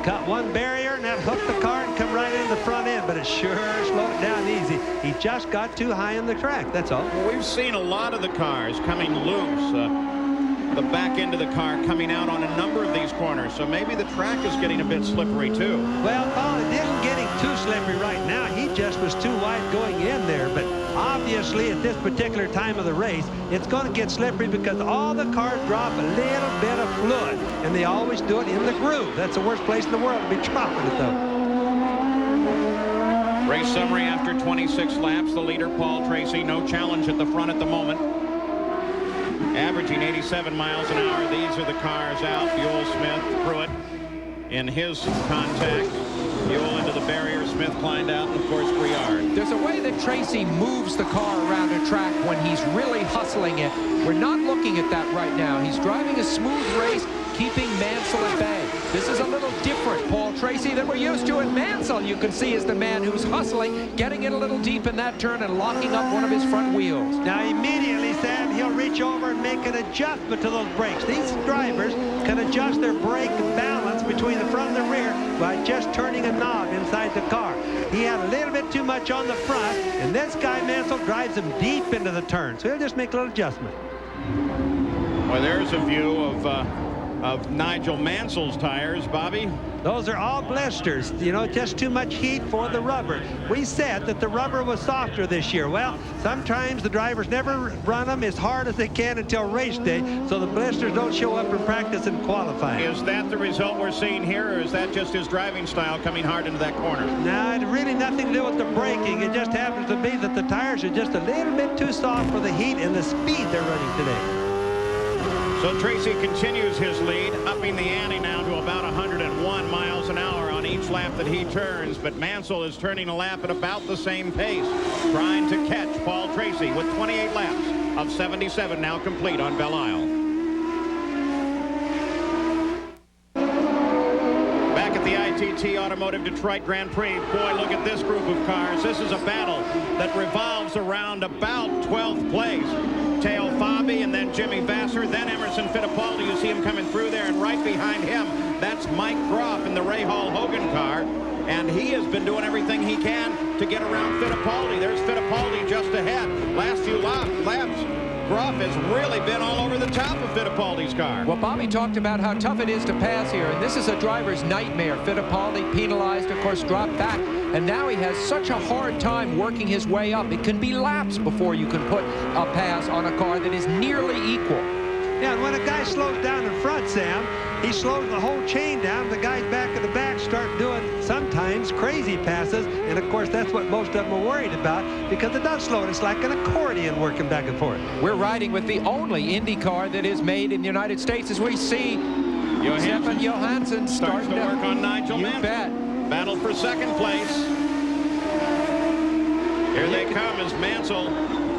Cut one barrier, and that hooked the car and come right in the front end, but it sure slowed it down easy. He just got too high on the track, that's all. Well, we've seen a lot of the cars coming loose. The back end of the car coming out on a number of these corners, so maybe the track is getting a bit slippery too. Well, Paul, it isn't getting too slippery right now. He just was too wide going in there, but obviously at this particular time of the race, it's going to get slippery because all the cars drop a little bit of fluid, and they always do it in the groove. That's the worst place in the world to be dropping it, though. Race summary after 26 laps. The leader, Paul Tracy, no challenge at the front at the moment. Averaging 87 miles an hour. These are the cars out. Buell, Smith, Pruitt in his contact. Buell into the barrier. Smith climbed out, and of course Briard. There's a way that Tracy moves the car around a track when he's really hustling it. We're not looking at that right now. He's driving a smooth race, keeping Mansell at bay. This is a little different, Paul Tracy, than we're used to. And Mansell, you can see, is the man who's hustling, getting it a little deep in that turn and locking up one of his front wheels. Now immediately, Sam, he'll reach over and make an adjustment to those brakes. These drivers can adjust their brake balance between the front and the rear by just turning a knob inside the car. He had a little bit too much on the front, and this guy Mansell drives him deep into the turn, so he'll just make a little adjustment. Well, there's a view of Nigel Mansell's tires, Bobby. Those are all blisters, you know, just too much heat for the rubber. We said that the rubber was softer this year. Well, sometimes the drivers never run them as hard as they can until race day, so the blisters don't show up in practice and qualifying. Is that the result we're seeing here, or is that just his driving style coming hard into that corner? No, it really nothing to do with the braking. It just happens to be that the tires are just a little bit too soft for the heat and the speed they're running today. So Tracy continues his lead, upping the ante now to about 101 miles an hour on each lap that he turns, but Mansell is turning a lap at about the same pace, trying to catch Paul Tracy with 28 laps of 77 now complete on Belle Isle. Back at the ITT Automotive Detroit Grand Prix, boy, look at this group of cars. This is a battle that revolves around about 12th place. Teo Fabi and then Jimmy Vasser, then Emerson Fittipaldi. You see him coming through there, and right behind him, that's Mike Groff in the Ray Hall Hogan car. And he has been doing everything he can to get around Fittipaldi. There's Fittipaldi just ahead. Last few laps, Groff has really been all over the top of Fittipaldi's car. Well, Bobby talked about how tough it is to pass here, and this is a driver's nightmare. Fittipaldi penalized, of course, dropped back, and now he has such a hard time working his way up. It can be laps before you can put a pass on a car that is nearly equal. Yeah, and when a guy slows down in front, Sam, he slows the whole chain down. The guys back in the back start doing sometimes crazy passes, and of course that's what most of them are worried about, because it does slow it. It's like an accordion working back and forth. We're riding with the only Indy car that is made in the United States, as we see Stefan Johansson starting to work on Nigel Mansell. Bet. Battle for second place. Here they come as Mansell.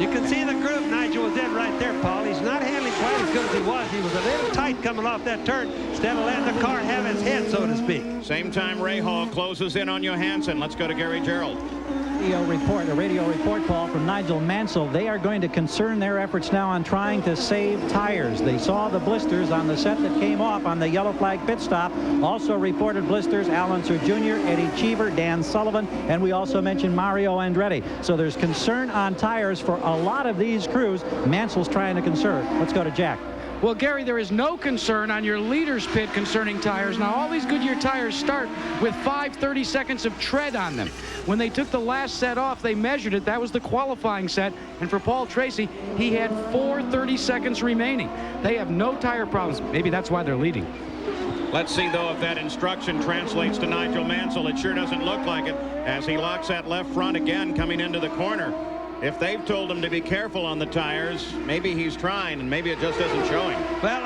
You can see the groove Nigel was in right there, Paul. He's not handling quite as good as he was. He was a little tight coming off that turn instead of letting the car have his head, so to speak. Same time Ray Hall closes in on Johansson. Let's go to Gary Gerald. A radio report, Paul, from Nigel Mansell. They are going to concern their efforts now on trying to save tires. They saw the blisters on the set that came off on the yellow flag pit stop. Also reported blisters, Al Unser Jr., Eddie Cheever, Dan Sullivan, and we also mentioned Mario Andretti. So there's concern on tires for a lot of these crews. Mansell's trying to conserve. Let's go to Jack. Well, Gary, there is no concern on your leader's pit concerning tires. Now, all these Goodyear tires start with 5/30 seconds of tread on them. When they took the last set off, they measured it. That was the qualifying set. And for Paul Tracy, he had 4:30 seconds remaining. They have no tire problems. Maybe that's why they're leading. Let's see, though, if that instruction translates to Nigel Mansell. It sure doesn't look like it as he locks that left front again coming into the corner. If they've told him to be careful on the tires, maybe he's trying, and maybe it just isn't showing. Well,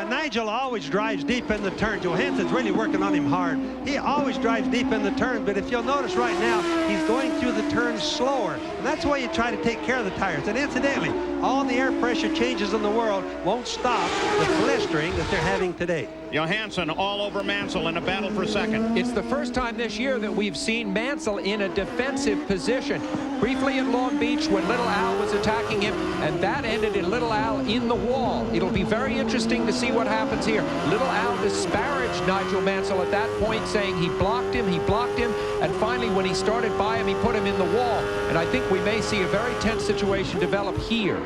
Nigel always drives deep in the turn. Johansson's really working on him hard. He always drives deep in the turn, but if you'll notice right now, he's going through the turns slower. And that's why you try to take care of the tires. And incidentally, all the air pressure changes in the world won't stop the blistering that they're having today. Johansson all over Mansell in a battle for second. It's the first time this year that we've seen Mansell in a defensive position. Briefly at Long Beach when Little Al was attacking him, and that ended in Little Al in the wall. It'll be very interesting to see what happens here. Little Al disparaged Nigel Mansell at that point, saying he blocked him, and finally when he started by him, he put him in the wall. And I think we may see a very tense situation develop here.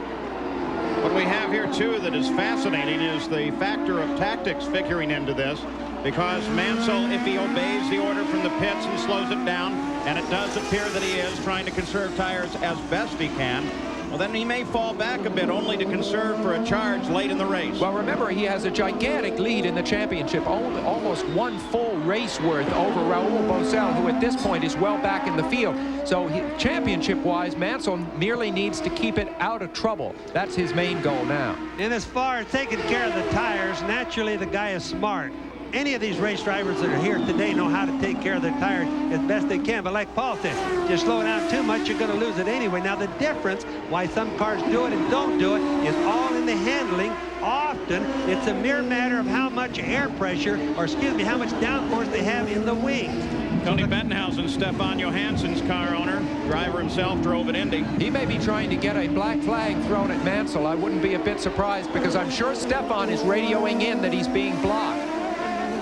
What we have here, too, that is fascinating is the factor of tactics figuring into this, because Mansell, if he obeys the order from the pits and slows it down, and it does appear that he is trying to conserve tires as best he can, well, then he may fall back a bit only to conserve for a charge late in the race. Well, remember, he has a gigantic lead in the championship, almost one full race worth over Raul Boesel, who at this point is well back in the field. So championship-wise, Mansell merely needs to keep it out of trouble. That's his main goal now. And as far as taking care of the tires, naturally the guy is smart. Any of these race drivers that are here today know how to take care of their tires as best they can. But like Paul said, just slow down too much, you're going to lose it anyway. Now, the difference why some cars do it and don't do it is all in the handling. Often, it's a mere matter of how much air pressure, or excuse me, how much downforce they have in the wings. Tony Bettenhausen, Stefan Johansson's car owner, driver himself, drove at Indy. He may be trying to get a black flag thrown at Mansell. I wouldn't be a bit surprised, because I'm sure Stefan is radioing in that he's being blocked.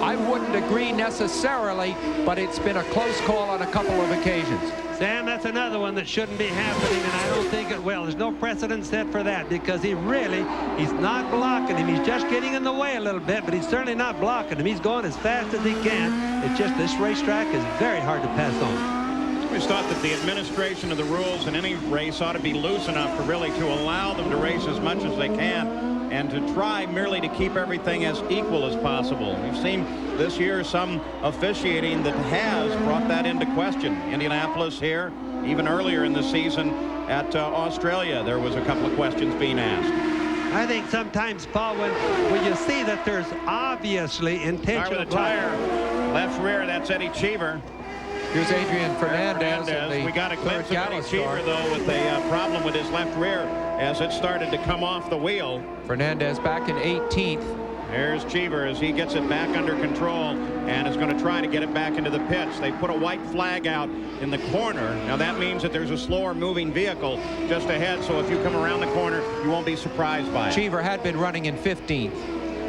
I wouldn't agree necessarily, but it's been a close call on a couple of occasions. Sam, that's another one that shouldn't be happening, and I don't think it will. There's no precedent set for that because he's not blocking him. He's just getting in the way a little bit, but he's certainly not blocking him. He's going as fast as he can. It's just this racetrack is very hard to pass on. I always thought that the administration of the rules in any race ought to be loose enough to really allow them to race as much as they can and to try merely to keep everything as equal as possible. We've seen this year some officiating that has brought that into question. Indianapolis here, even earlier in the season at Australia, there was a couple of questions being asked. I think sometimes, Paul, when you see that there's obviously intentional tire, left rear, that's Eddie Cheever. Here's Adrian Fernandez. We got a glimpse of Eddie Cheever, though, with a problem with his left rear as it started to come off the wheel. Fernandez back in 18th. There's Cheever as he gets it back under control and is going to try to get it back into the pits. They put a white flag out in the corner. Now that means that there's a slower moving vehicle just ahead, so if you come around the corner, you won't be surprised by it. Cheever had been running in 15th.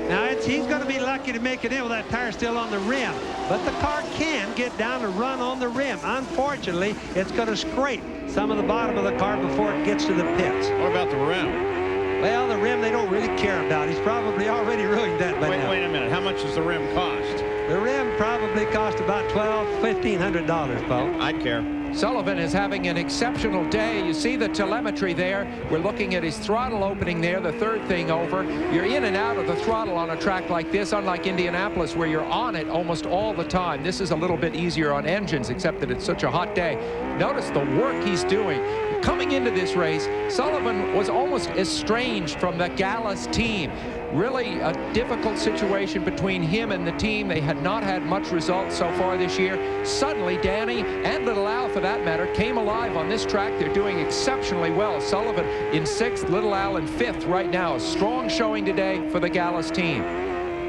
Now he's going to be lucky to make it in with that tire still on the rim, but the car can get down and run on the rim. Unfortunately, it's going to scrape some of the bottom of the car before it gets to the pits. What about the rim? Well, the rim they don't really care about. He's probably already ruined that by now. Wait a minute. How much does the rim cost? The rim probably cost about $1,500, Paul. I'd care. Sullivan is having an exceptional day. You see the telemetry there. We're looking at his throttle opening there, the third thing over. You're in and out of the throttle on a track like this, unlike Indianapolis, where you're on it almost all the time. This is a little bit easier on engines, except that it's such a hot day. Notice the work he's doing. Coming into this race, Sullivan was almost estranged from the Gallus team. Really a difficult situation between him and the team. They had not had much results so far this year. Suddenly, Danny and Little Al, for that matter, came alive on this track. They're doing exceptionally well. Sullivan in 6th, Little Al in 5th right now. A strong showing today for the Gallus team.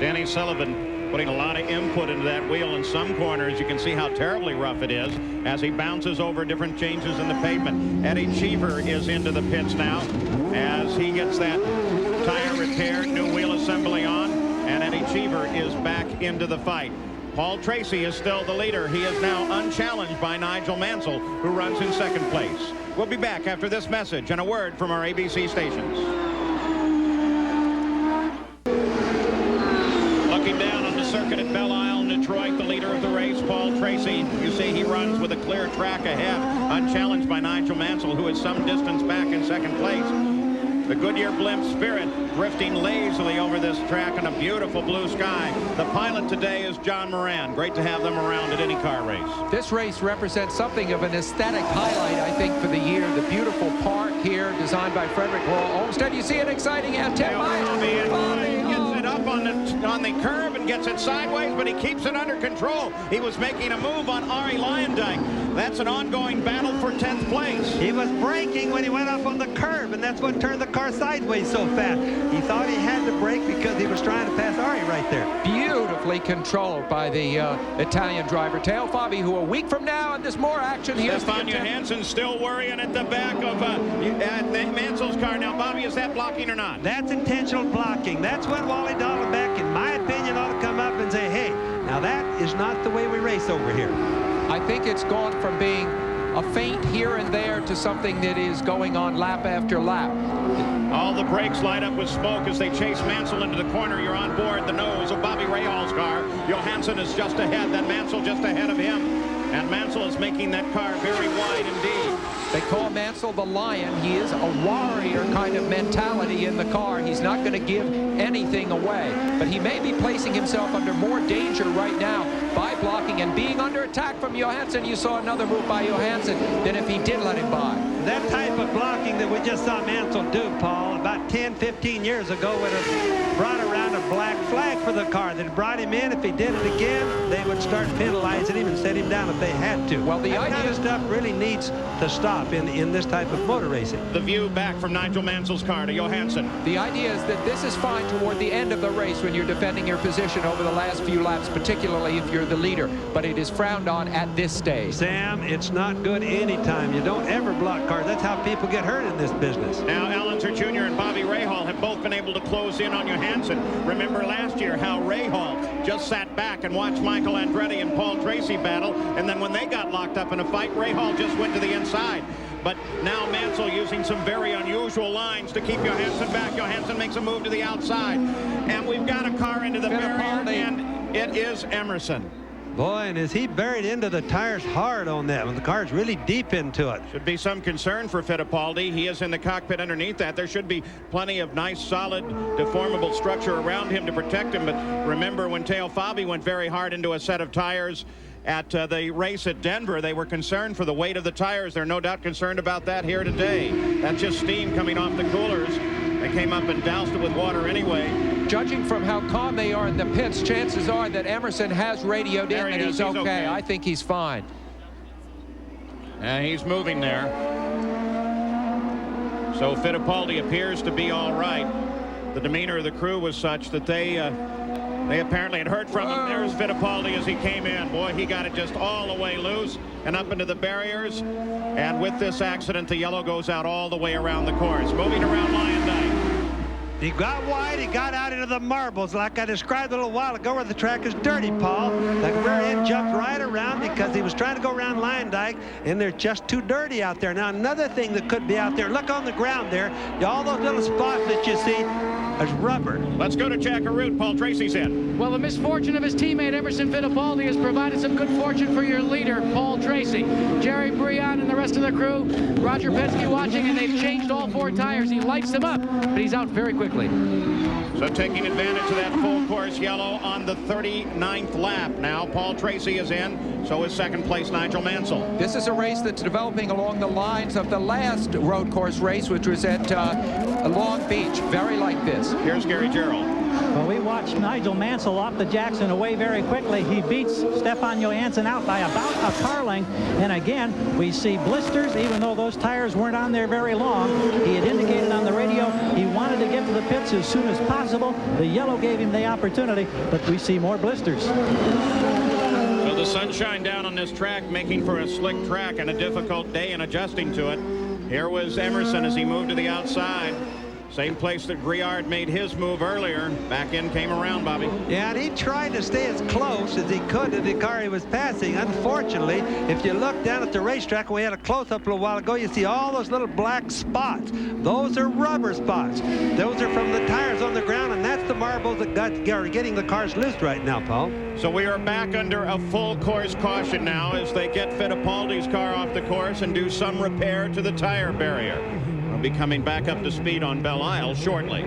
Danny Sullivan putting a lot of input into that wheel in some corners. You can see how terribly rough it is as he bounces over different changes in the pavement. Eddie Cheever is into the pits now as he gets that tire repaired, new wheel assembly on, and Eddie Cheever is back into the fight. Paul Tracy is still the leader. He is now unchallenged by Nigel Mansell, who runs in 2nd place. We'll be back after this message and a word from our ABC stations. Looking down on the circuit at Belle Isle, Detroit, the leader of the race, Paul Tracy. You see he runs with a clear track ahead, unchallenged by Nigel Mansell, who is some distance back in 2nd place. The Goodyear Blimp Spirit drifting lazily over this track in a beautiful blue sky. The pilot today is John Moran. Great to have them around at any car race. This race represents something of an aesthetic highlight, I think, for the year. The beautiful park here, designed by Frederick Law Olmsted. You see an exciting Bobby gets it up on the curve and gets it sideways, but he keeps it under control. He was making a move on Ari Luyendyk. That's an ongoing battle for 10th place. He was braking when he went up on the curve, and that's what turned the car sideways so fast. He thought he had to brake because he was trying to pass Ari right there. Beautifully controlled by the Italian driver, Teo Fabi, who a week from now, and there's more action here. Stefan Johansson still worrying at the back of Mansell's car. Now, Bobby, is that blocking or not? That's intentional blocking. That's when Wally Dallenbach, in my opinion, ought to come up and say, hey, now that is not the way we race over here. I think it's gone from being a feint here and there to something that is going on lap after lap. All the brakes light up with smoke as they chase Mansell into the corner. You're on board the nose of Bobby Rahal's car. Johansson is just ahead, then Mansell just ahead of him. And Mansell is making that car very wide indeed. They call Mansell the Lion. He is a warrior kind of mentality in the car. He's not going to give anything away. But he may be placing himself under more danger right now by blocking and being under attack from Johansson. You saw another move by Johansson than if he did let him by. That type of blocking that we just saw Mansell do, Paul, about 10, 15 years ago would have brought around a black flag for the car that brought him in. If he did it again, they would start penalizing him and set him down if they had to. Well, that kind of stuff really needs to stop in this type of motor racing. The view back from Nigel Mansell's car to Johansson. The idea is that this is fine toward the end of the race when you're defending your position over the last few laps, particularly if you're the leader. But but it is frowned on at this stage. Sam, it's not good anytime. You don't ever block cars. That's how people get hurt in this business. Now, Allenser Jr. and Bobby Rahal have both been able to close in on Johansson. Remember last year how Rahal just sat back and watched Michael Andretti and Paul Tracy battle, and then when they got locked up in a fight, Rahal just went to the inside. But now Mansell using some very unusual lines to keep Johansson back. Johansson makes a move to the outside, and we've got a car into the barrier, and it is Emerson. Boy, and is he buried into the tires hard on that one. The car's really deep into it. Should be some concern for Fittipaldi. He is in the cockpit underneath that. There should be plenty of nice, solid, deformable structure around him to protect him. But remember when Teo Fabi went very hard into a set of tires at the race at Denver, they were concerned for the weight of the tires. They're no doubt concerned about that here today. That's just steam coming off the coolers. They came up and doused it with water anyway. Judging from how calm they are in the pits, chances are that Emerson has radioed in that he's okay. I think he's fine. And he's moving there. So Fittipaldi appears to be all right. The demeanor of the crew was such that they apparently had heard from him. There's Fittipaldi as he came in. Boy, he got it just all the way loose and up into the barriers. And with this accident, the yellow goes out all the way around the course. Moving around Lyondike. He got wide, he got out into the marbles like I described a little while ago where the track is dirty, Paul. The rear end jumped right around because he was trying to go around Lyondike, and they're just too dirty out there. Now, another thing that could be out there, look on the ground there, all those little spots that you see, there's rubber. Let's go to Jack Arute. Paul Tracy's in. Well, the misfortune of his teammate Emerson Fittipaldi has provided some good fortune for your leader, Paul Tracy. Jerry Brion and the rest of the crew, Roger Penske watching, and they've changed all 4 tires. He lights them up, but he's out very quickly. So taking advantage of that full course yellow on the 39th lap. Now Paul Tracy is in, so is second place Nigel Mansell. This is a race that's developing along the lines of the last road course race, which was at Long Beach, very like this. Here's Gary Gerald. Well, we watched Nigel Mansell off the Jackson away very quickly. He beats Stefan Johansson out by about a car length. And again, we see blisters, even though those tires weren't on there very long. He had indicated on the radio he wanted to get to the pits as soon as possible. The yellow gave him the opportunity, but we see more blisters. So the sunshine down on this track, making for a slick track and a difficult day in adjusting to it. Here was Emerson as he moved to the outside. Same place that Briard made his move earlier. Back in came around, Bobby. Yeah, and he tried to stay as close as he could to the car he was passing. Unfortunately, if you look down at the racetrack, we had a close-up a little while ago, you see all those little black spots. Those are rubber spots. Those are from the tires on the ground, and that's the marbles that are getting the cars loose right now, Paul. So we are back under a full course caution now as they get Fittipaldi's car off the course and do some repair to the tire barrier. We'll be coming back up to speed on Belle Isle shortly.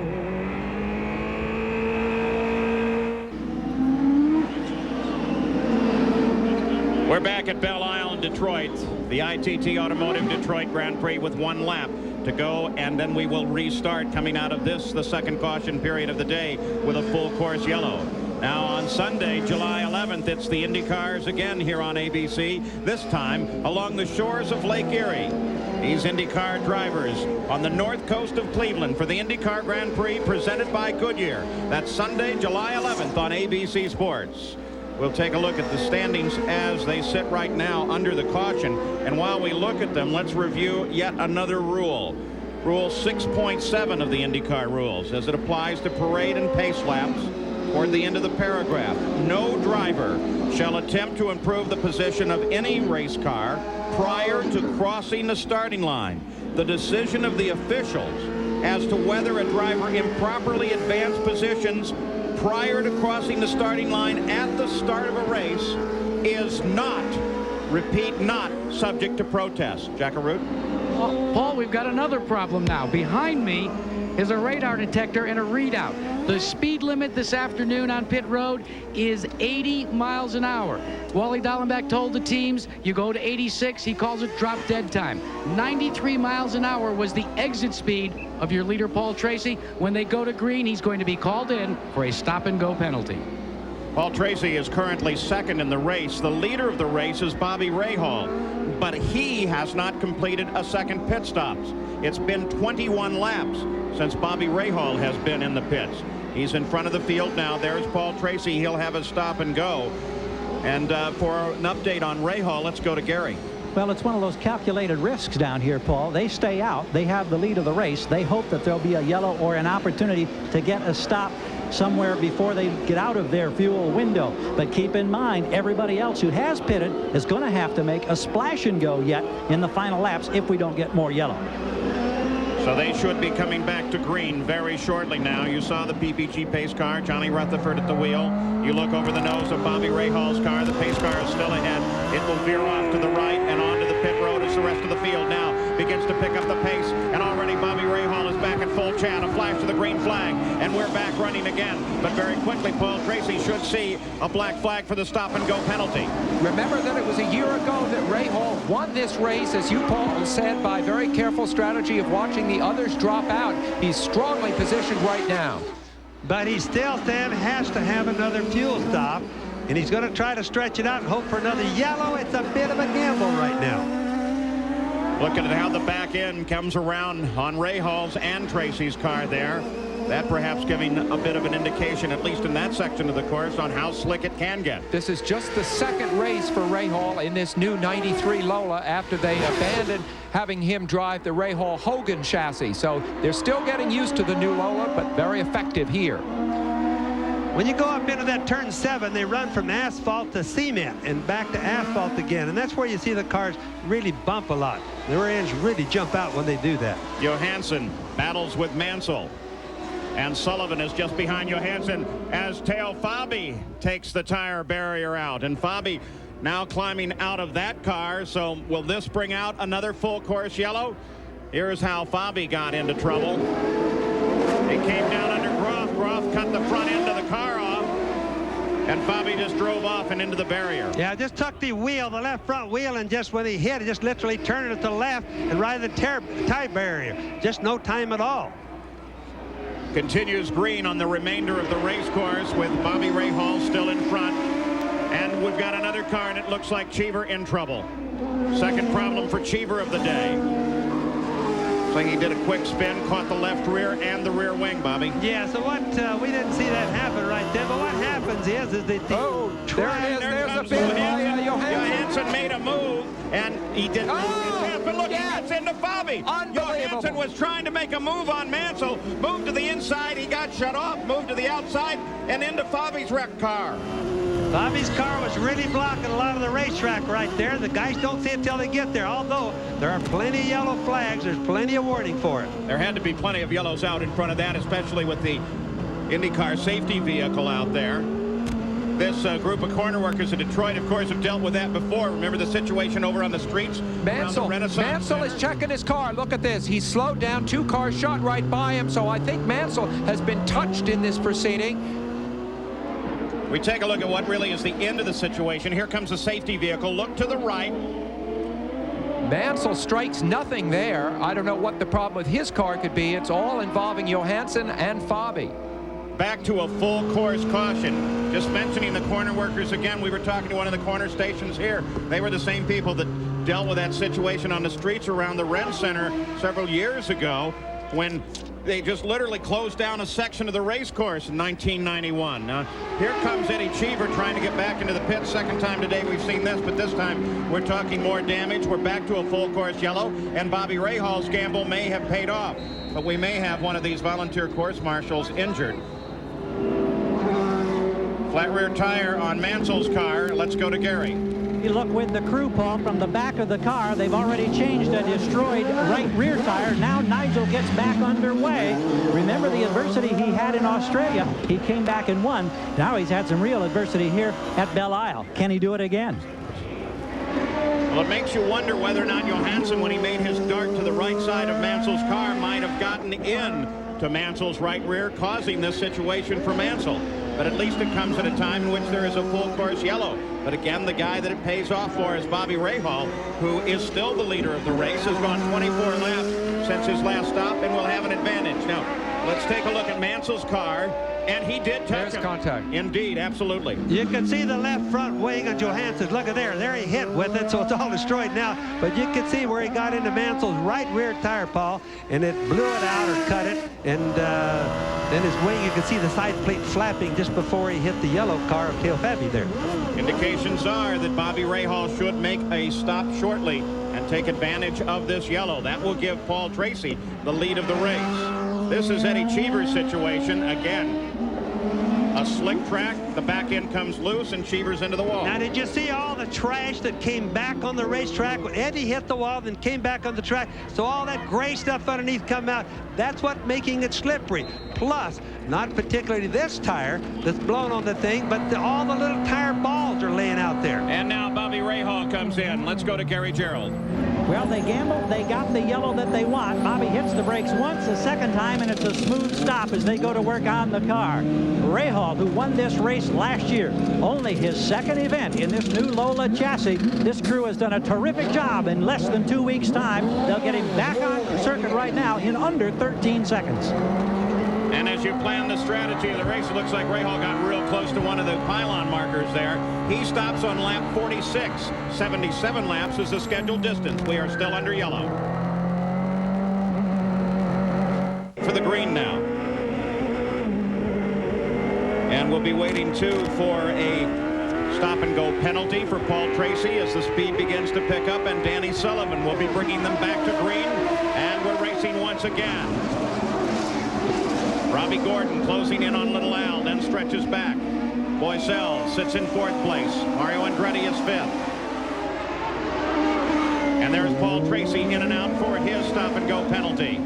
We're back at Belle Isle in Detroit, the ITT Automotive Detroit Grand Prix with 1 lap to go, and then we will restart coming out of this, the second caution period of the day, with a full course yellow. Now on Sunday, July 11th, it's the Indy cars again here on ABC, this time along the shores of Lake Erie. These IndyCar drivers on the north coast of Cleveland for the IndyCar Grand Prix presented by Goodyear. That's Sunday, July 11th on ABC Sports. We'll take a look at the standings as they sit right now under the caution. And while we look at them, let's review yet another rule. Rule 6.7 of the IndyCar rules as it applies to parade and pace laps. Toward the end of the paragraph, no driver shall attempt to improve the position of any race car prior to crossing the starting line. The decision of the officials as to whether a driver improperly advanced positions prior to crossing the starting line at the start of a race is not, repeat, not subject to protest. Jack Arute? Paul, we've got another problem now. Behind me is a radar detector and a readout. The speed limit this afternoon on pit road is 80 miles an hour. Wally Dallenbach told the teams, you go to 86, he calls it drop dead time. 93 miles an hour was the exit speed of your leader, Paul Tracy. When they go to green, he's going to be called in for a stop-and-go penalty. Paul Tracy is currently second in the race. The leader of the race is Bobby Rahal, but he has not completed a second pit stop. It's been 21 laps since Bobby Rahal has been in the pits. He's in front of the field now. There's Paul Tracy. He'll have a stop and go. And for an update on Rahal, let's go to Gary. Well, it's one of those calculated risks down here, Paul. They stay out. They have the lead of the race. They hope that there'll be a yellow or an opportunity to get a stop somewhere before they get out of their fuel window. But keep in mind, everybody else who has pitted is going to have to make a splash and go yet in the final laps if we don't get more yellow. So they should be coming back to green very shortly now. You saw the PPG pace car, Johnny Rutherford at the wheel. You look over the nose of Bobby Rahal's car. The pace car is still ahead. It will veer off to the right and onto the pit road as the rest of the field now begins to pick up the pace. And already Bobby Rahal is back at full chat. A flash to the green flag. And we're back running again. But very quickly, Paul Tracy should see a black flag for the stop and go penalty. Remember that it was a year ago that Rahal won this race, as you, Paul, said, by very careful strategy of watching the others drop out. He's strongly positioned right now. But he still, Sam, has to have another fuel stop. And he's going to try to stretch it out and hope for another yellow. It's a bit of a gamble right now. Looking at how the back end comes around on Rahal's and Tracy's car there. That perhaps giving a bit of an indication, at least in that section of the course, on how slick it can get. This is just the second race for Rahal in this new 93 Lola after they abandoned having him drive the Rahal Hogan chassis. So they're still getting used to the new Lola, but very effective here. When you go up into that turn 7, they run from asphalt to cement and back to asphalt again. And that's where you see the cars really bump a lot. The rear ends really jump out when they do that. Johansson battles with Mansell. And Sullivan is just behind Johansson as Teo Fabi takes the tire barrier out. And Fabi now climbing out of that car. So will this bring out another full course yellow? Here's how Fabi got into trouble. He came down under Groff. Groff cut the front end of the car off. And Fabi just drove off and into the barrier. Yeah, just took the wheel, the left front wheel, and just when he hit, just literally turned it to the left and right at the tie barrier. Just no time at all. Continues green on the remainder of the race course with Bobby Rahal still in front. And we've got another car, and it looks like Cheever in trouble. Second problem for Cheever of the day. So he did a quick spin, caught the left rear and the rear wing, Bobby. Yeah, so what, we didn't see that happen right there, but what happens is they there it is, there's a big Johansson. Johansson made a move, and he didn't. But look, yes. He gets into Fabi. Johansson was trying to make a move on Mansell, moved to the inside, he got shut off, moved to the outside, and into Fabi's wrecked car. Fabi's car was really blocking a lot of the racetrack right there. The guys don't see it till they get there, although there are plenty of yellow flags. There's plenty of warning for it. There had to be plenty of yellows out in front of that, especially with the IndyCar safety vehicle out there. This group of corner workers in Detroit, of course, have dealt with that before. Remember the situation over on the streets? Mansell is checking his car. Look at this. He's slowed down. 2 cars shot right by him. So I think Mansell has been touched in this proceeding. We take a look at what really is the end of the situation. Here comes the safety vehicle. Look to the right. Mansell strikes nothing there. I don't know what the problem with his car could be. It's all involving Johansson and Fabi. Back to a full course caution. Just mentioning the corner workers again, we were talking to one of the corner stations here. They were the same people that dealt with that situation on the streets around the Ren Center several years ago when they just literally closed down a section of the race course in 1991. Now, here comes Eddie Cheever trying to get back into the pit. Second time today we've seen this, but this time we're talking more damage. We're back to a full course yellow, and Bobby Rahal's gamble may have paid off. But we may have one of these volunteer course marshals injured. Flat rear tire on Mansell's car. Let's go to Gary. You look with the crew, Paul, from the back of the car. They've already changed a destroyed right rear tire. Now Nigel gets back underway. Remember the adversity he had in Australia. He came back and won. Now he's had some real adversity here at Belle Isle. Can he do it again? Well, it makes you wonder whether or not Johansson, when he made his dart to the right side of Mansell's car, might have gotten in to Mansell's right rear, causing this situation for Mansell. But at least it comes at a time in which there is a full course yellow. But again, the guy that it pays off for is Bobby Rahal, who is still the leader of the race, has gone 24 laps since his last stop and will have an advantage. Now, let's take a look at Mansell's car, and he did touch him. Contact. Indeed, absolutely. You can see the left front wing of Johansson. Look at there. There he hit with it, so it's all destroyed now. But you can see where he got into Mansell's right rear tire, Paul, and it blew it out or cut it. And then his wing, you can see the side plate flapping just before he hit the yellow car of Teo Fabi there. Indications are that Bobby Rahal should make a stop shortly and take advantage of this yellow. That will give Paul Tracy the lead of the race. This is Eddie Cheever's situation again. A slick track, the back end comes loose, and Cheever's into the wall. Now, did you see all the trash that came back on the racetrack when Eddie hit the wall, then came back on the track? So all that gray stuff underneath come out. That's what making it slippery. Plus, not particularly this tire that's blown on the thing, but all the little tire balls are laying out there. And now Bobby Rahal comes in. Let's go to Gary Gerould. Well, they gambled. They got the yellow that they want. Bobby hits the brakes once, a second time, and it's a smooth stop as they go to work on the car. Rahal, who won this race last year, only his second event in this new Lola chassis. This crew has done a terrific job in less than 2 weeks' time. They'll get him back on the circuit right now in under 13 seconds. And as you plan the strategy of the race, it looks like Rahal got real close to one of the pylon markers there. He stops on lap 46. 77 laps is the scheduled distance. We are still under yellow. For the green now. And we'll be waiting, too, for a stop-and-go penalty for Paul Tracy as the speed begins to pick up, and Danny Sullivan will be bringing them back to green, and we're racing once again. Robbie Gordon closing in on Little Al, then stretches back. Boisel sits in 4th place. Mario Andretti is 5th. And there's Paul Tracy in and out for his stop-and-go penalty.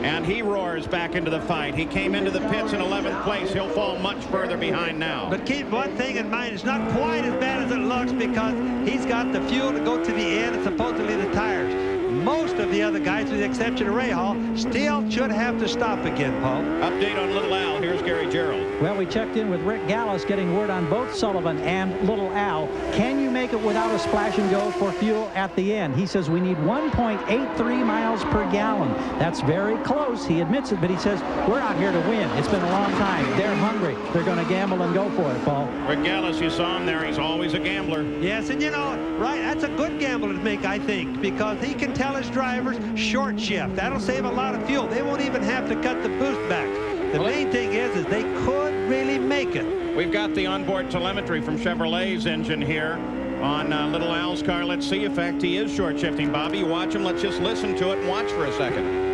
And he roars back into the fight. He came into the pits in 11th place. He'll fall much further behind now. But keep one thing in mind, it's not quite as bad as it looks because he's got the fuel to go to the end and supposedly the tires. Most of the other guys, with the exception of Rahal, still should have to stop again, Paul. Update on Little Al. Here's Gary Gerould. Well, we checked in with Rick Gallus, getting word on both Sullivan and Little Al. Can you make it without a splash and go for fuel at the end? He says we need 1.83 miles per gallon. That's very close. He admits it, but he says we're out here to win. It's been a long time. They're hungry. They're going to gamble and go for it, Paul. Rick Gallus, you saw him there. He's always a gambler. Yes, and you know, right, that's a good gamble to make, I think, because he can tell his drivers short shift. That'll save a lot of fuel. They won't even have to cut the boost back. The main thing is they could really make it. We've got the onboard telemetry from Chevrolet's engine here on Little Al's car. Let's see. In fact, he is short shifting. Bobby, you watch him. Let's just listen to it and watch for a second.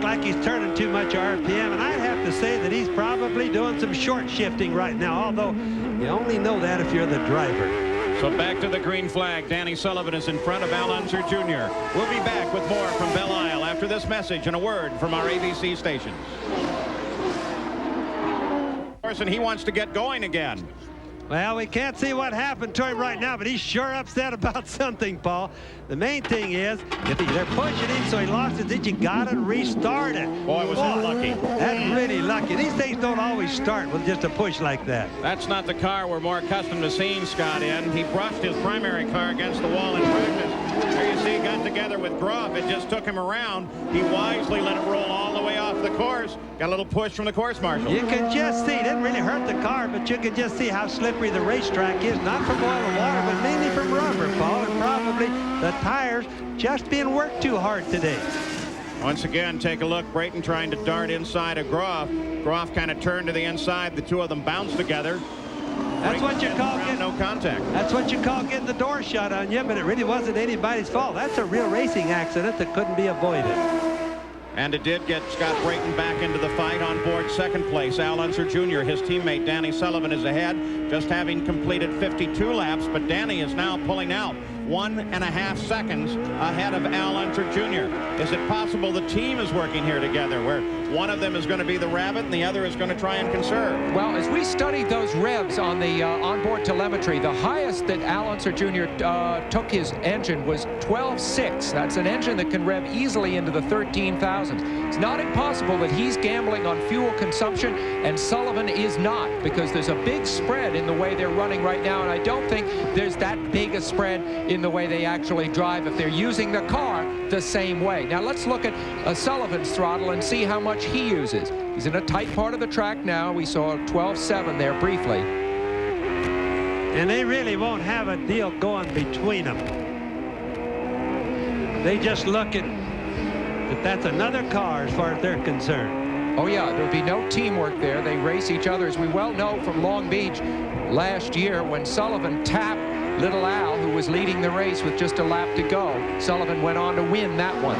Like he's turning too much RPM, and I'd have to say that he's probably doing some short shifting right now, although you only know that if you're the driver. So back to the green flag. Danny Sullivan is in front of Al Unser Jr. We'll be back with more from Belle Isle after this message and a word from our ABC stations. And he wants to get going again. Well, we can't see what happened to him right now, but he's sure upset about something, Paul. The main thing is, if they're pushing him so he lost his ditch, you got to restart it. Boy, was that lucky. That's really lucky. These things don't always start with just a push like that. That's not the car we're more accustomed to seeing Scott in. He brushed his primary car against the wall in practice. There you see, he got together with Groff. It just took him around. He wisely let it roll all the way off the course. Got a little push from the course marshal. You can just see, it didn't really hurt the car, but you can just see how slippery the racetrack is, not from oil and water, but mainly from rubber, Paul, and probably the tires just being worked too hard today. Once again, take a look. Brayton trying to dart inside of Groff. Groff kind of turned to the inside. The two of them bounced together. That's what you call getting no contact. That's what you call getting the door shut on you, but it really wasn't anybody's fault. That's a real racing accident that couldn't be avoided. And it did get Scott Brayton back into the fight on board second place. Al Unser Jr., his teammate Danny Sullivan, is ahead, just having completed 52 laps, but Danny is now pulling out 1.5 seconds ahead of Al Unser Jr. Is it possible the team is working here together, where one of them is going to be the rabbit and the other is going to try and conserve? Well, as we studied those revs on the onboard telemetry, the highest that Al Unser Jr. took his engine was 12.6. That's an engine that can rev easily into the 13,000s. It's not impossible that he's gambling on fuel consumption and Sullivan is not, because there's a big spread in the way they're running right now, and I don't think there's that big a spread in the way they actually drive if they're using the car the same way. Now let's look at Sullivan's throttle and see how much he uses. He's in a tight part of the track now. We saw 12.7 there briefly. And they really won't have a deal going between them. They just look at that that's another car as far as they're concerned. Oh yeah, there'll be no teamwork there. They race each other, as we well know from Long Beach last year when Sullivan tapped Little Al, who was leading the race with just a lap to go. Sullivan went on to win that one.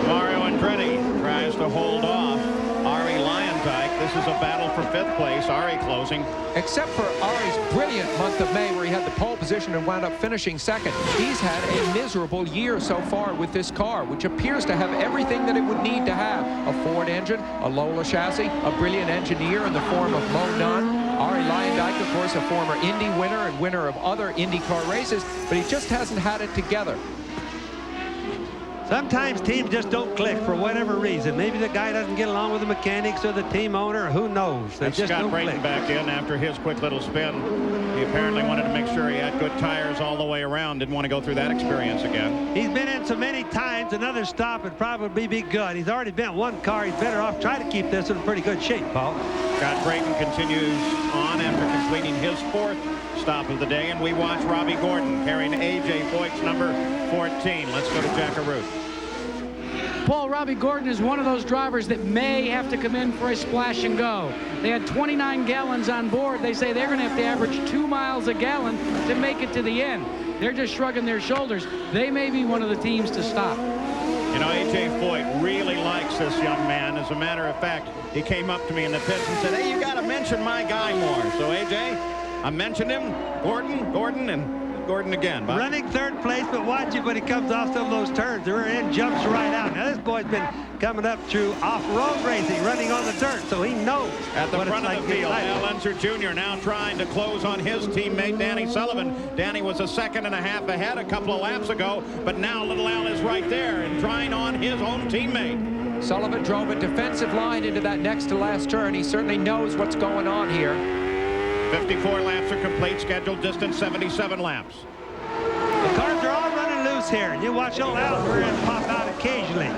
Mario Andretti tries to hold off Arie Luyendyk. This is a battle for 5th place. Arie closing. Except for Arie's brilliant month of May where he had the pole position and wound up finishing second. He's had a miserable year so far with this car, which appears to have everything that it would need to have. A Ford engine, a Lola chassis, a brilliant engineer in the form of Mo Nunn. Arie Luyendyk, of course, a former Indy winner and winner of other IndyCar races, but he just hasn't had it together. Sometimes teams just don't click for whatever reason. Maybe the guy doesn't get along with the mechanics or the team owner, or who knows. They just Scott don't Brayton click. back in after his quick little spin. He apparently wanted to make sure he had good tires all the way around. Didn't want to go through that experience again. He's been in so many times, another stop would probably be good. He's already bent one car. He's better off trying to keep this in pretty good shape, Paul. Scott Brayton continues on after completing his 4th stop of the day, and we watch Robbie Gordon carrying A.J. Foyt's number 14. Let's go to Jack Arute. Paul, Robbie Gordon is one of those drivers that may have to come in for a splash and go. They had 29 gallons on board. They say they're going to have to average 2 miles a gallon to make it to the end. They're just shrugging their shoulders. They may be one of the teams to stop. You know, A.J. Foyt really likes this young man. As a matter of fact, he came up to me in the pits and said, hey, you got to mention my guy more. So, A.J., I mentioned him, Gordon, and Gordon again. Bob. Running 3rd place, but watch it when he comes off some of those turns. The rear end jumps right out. Now, this boy's been coming up through off-road racing, running on the dirt, so he knows at the what front it's of like the field. to Al Unser Jr. now trying to close on his teammate, Danny Sullivan. Danny was a 2.5 seconds ahead a couple of laps ago, but now Little Al is right there and trying on his own teammate. Sullivan drove a defensive line into that next to last turn. He certainly knows what's going on here. 54 laps are complete, scheduled distance 77 laps. The cars are all running loose here. You watch Little Al rear end pop out occasionally.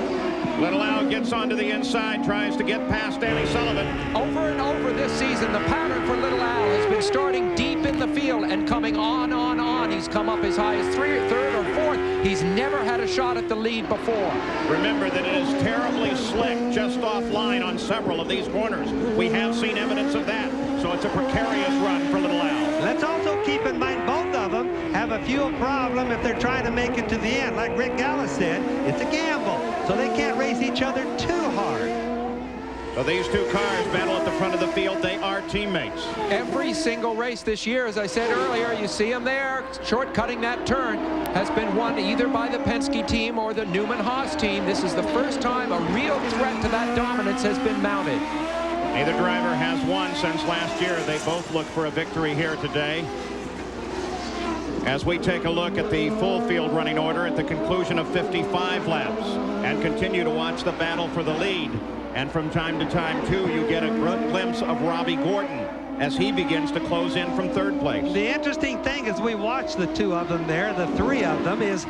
Little Al gets onto the inside, tries to get past Danny Sullivan. Over and over this season, the pattern for Little Al has been starting deep in the field and coming on. He's come up as high as 3rd or 4th. He's never had a shot at the lead before. Remember that it is terribly slick just offline on several of these corners. We have seen evidence of that, so it's a precarious run for Little Al. Let's also keep in mind both of them have a fuel problem if they're trying to make it to the end. Like Rick Gallis said, it's a gamble, so they can't race each other too hard. So these two cars battle at the front of the field. They are teammates. Every single race this year, as I said earlier, you see them there, shortcutting that turn, has been won either by the Penske team or the Newman-Haas team. This is the first time a real threat to that dominance has been mounted. Neither driver has won since last year. They both look for a victory here today. As we take a look at the full field running order at the conclusion of 55 laps and continue to watch the battle for the lead. And from time to time, too, you get a glimpse of Robbie Gordon as he begins to close in from 3rd place. The interesting thing as we watch the two of them there, the 3 of them, is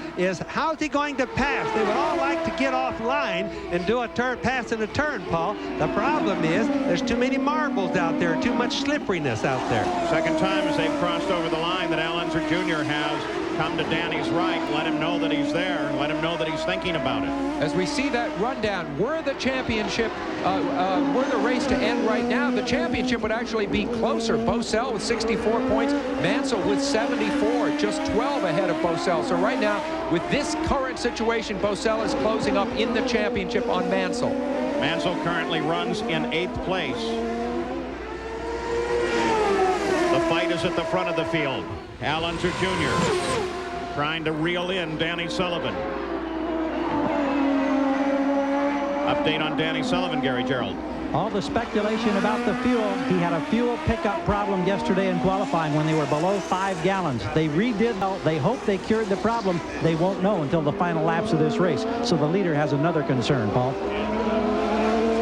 how's he going to pass? They would all like to get offline and do a turn, pass in a turn, Paul. The problem is there's too many marbles out there, too much slipperiness out there. Second time as they've crossed over the line that Al Unser Jr. has come to Danny's right, let him know that he's there, let him know that he's thinking about it. As we see that rundown, were the championship, were the race to end right now, the championship would actually be closer. Bosell with 64 points, Mansell with 74, just 12 ahead of Bosell. So right now, with this current situation, Bosell is closing up in the championship on Mansell. Mansell currently runs in 8th place. The fight is at the front of the field. Al Unser Jr. trying to reel in Danny Sullivan. Update on Danny Sullivan, Gary Gerould. All the speculation about the fuel. He had a fuel pickup problem yesterday in qualifying when they were below 5 gallons. They redid. They hope they cured the problem. They won't know until the final laps of this race. So the leader has another concern, Paul.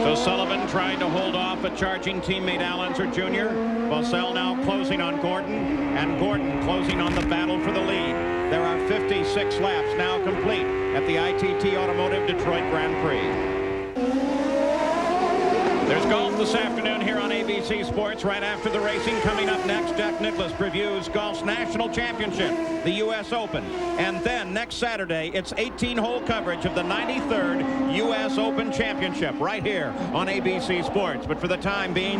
So Sullivan trying to hold off a charging teammate Al Unser Jr. Boesel now closing on Gordon, and Gordon closing on the battle for the lead. There are 56 laps now complete at the ITT Automotive Detroit Grand Prix. There's golf this afternoon here on ABC Sports. Right after the racing, coming up next, Jack Nicklaus previews golf's national championship, the U.S. Open. And then next Saturday, it's 18-hole coverage of the 93rd U.S. Open Championship right here on ABC Sports. But for the time being,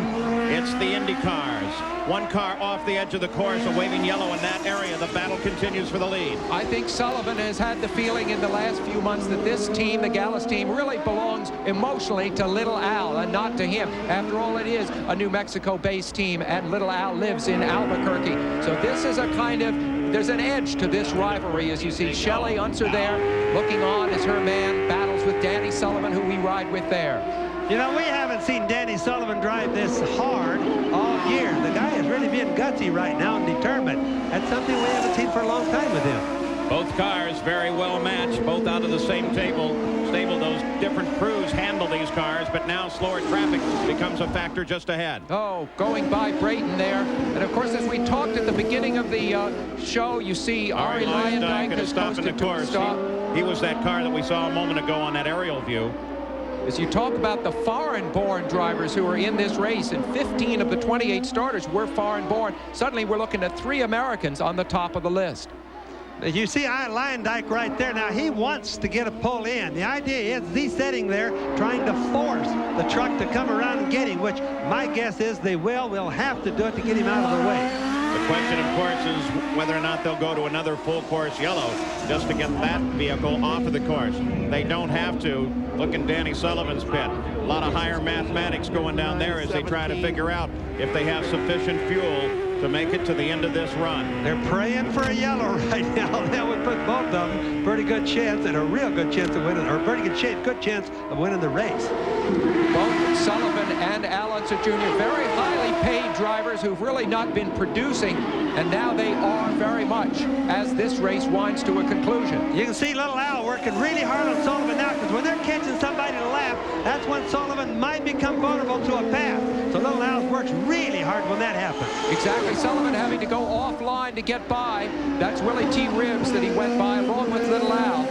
it's the Indy cars. One car off the edge of the course, a waving yellow in that area. The battle continues for the lead. I think Sullivan has had the feeling in the last few months that this team, the Gallus team, really belongs emotionally to Little Al and not to him. After all, it is a New Mexico-based team, and Little Al lives in Albuquerque. So this is a kind of, there's an edge to this rivalry, as you see Shelley Unser there looking on as her man battles with Danny Sullivan, who we ride with there. You know, we haven't seen Danny Sullivan drive this hard all year. The guy is really being gutsy right now and determined. That's something we haven't seen for a long time with him. Both cars very well matched, both out of the same stable. Those different crews handle these cars, but now slower traffic becomes a factor just ahead. Oh, going by Brayton there. And of course, as we talked at the beginning of the show, you see Arie Luyendyk has posted to a stop. He was that car that we saw a moment ago on that aerial view. As you talk about the foreign-born drivers who are in this race, and 15 of the 28 starters were foreign-born, suddenly we're looking at 3 Americans on the top of the list. You see Luyendyk right there. Now, he wants to get a pull in. The idea is he's sitting there trying to force the truck to come around and get him, which my guess is they will. We'll have to do it to get him out of the way. The question, of course, is whether or not they'll go to another full course yellow just to get that vehicle off of the course. They don't have to. Look in Danny Sullivan's pit. A lot of higher mathematics going down there as they try to figure out if they have sufficient fuel to make it to the end of this run. They're praying for a yellow right now. That would put both of them pretty good chance, and a real good chance of winning, or pretty good chance of winning the race. Both Sullivan and Al Unser Jr., very highly paid drivers who've really not been producing, and now they are very much as this race winds to a conclusion. You can see Little Al working really hard on Sullivan now, because when they're catching somebody to lap, that's when Sullivan might become vulnerable to a pass. So Little Al works really hard when that happens. Exactly. Sullivan having to go offline to get by. That's Willie T. Ribbs that he went by along with Little Al.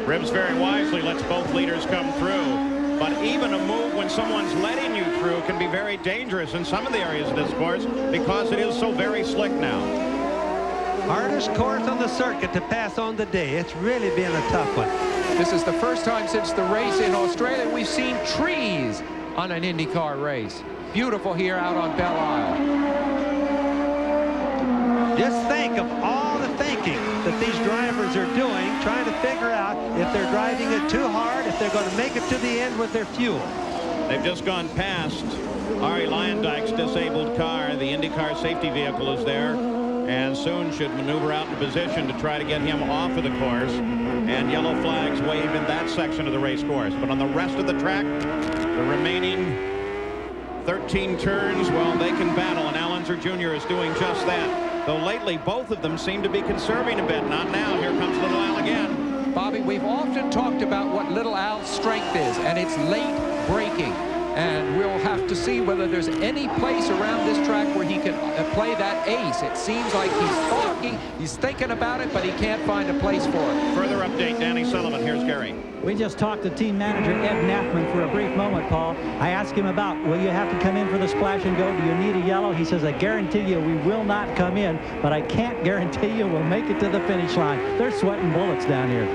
Ribbs very wisely lets both leaders come through. But even a move when someone's letting you through can be very dangerous in some of the areas of this course because it is so very slick now. Hardest course on the circuit to pass on the day. It's really been a tough one. This is the first time since the race in Australia we've seen trees on an IndyCar race. Beautiful here out on Belle Isle. Just think of all the thinking that these drivers are doing, trying to figure out if they're driving it too hard, if they're going to make it to the end with their fuel. They've just gone past Arie Luyendyk's disabled car. The IndyCar safety vehicle is there, and soon should maneuver out in position to try to get him off of the course. And yellow flags wave in that section of the race course. But on the rest of the track, the remaining 13 turns, well, they can battle, and Al Unser Jr. is doing just that. Though lately, both of them seem to be conserving a bit. Not now. Here comes Little Al again. Bobby, we've often talked about what Little Al's strength is, and it's late braking. And we'll have to see whether there's any place around this track where he can play that ace. It seems like he's thinking about it, but he can't find a place for it. Further update, Danny Sullivan. Here's Gary. We just talked to team manager Ed Nathman for a brief moment, Paul. I asked him about, will you have to come in for the splash and go? Do you need a yellow? He says, I guarantee you we will not come in, but I can't guarantee you we'll make it to the finish line. They're sweating bullets down here.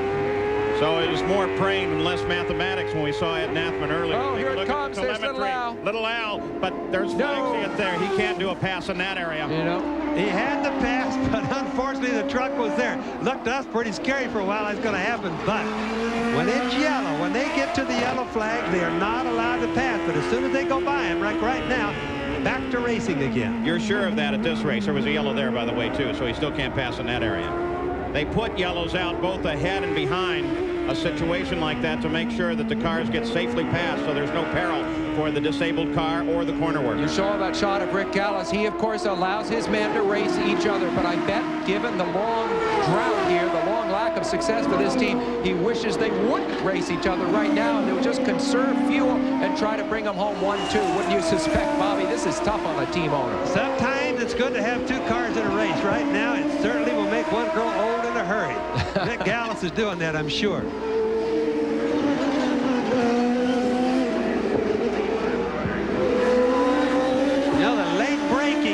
So it was more praying and less mathematics when we saw Ed Nathman earlier. Oh, here it comes. There's Little Al. Little Al, but there's flags there. He can't do a pass in that area. You know, he had the pass, but unfortunately the truck was there. Looked to us pretty scary for a while. That's going to happen, but when it's yellow, when they get to the yellow flag, they are not allowed to pass. But as soon as they go by him, like right now, back to racing again. You're sure of that at this race? There was a yellow there, by the way, too, so he still can't pass in that area. They put yellows out both ahead and behind a situation like that to make sure that the cars get safely past so there's no peril for the disabled car or the corner worker. You saw that shot of Rick Gallis. He, of course, allows his men to race each other, but I bet, given the long drought here, the long lack of success for this team, he wishes they wouldn't race each other right now, and they would just conserve fuel and try to bring them home 1-2. Wouldn't you suspect, Bobby? This is tough on a team owner. Sometimes it's good to have 2 cars in a race. Right now, it certainly will make one grow old in a hurry. Rick Gallis is doing that, I'm sure.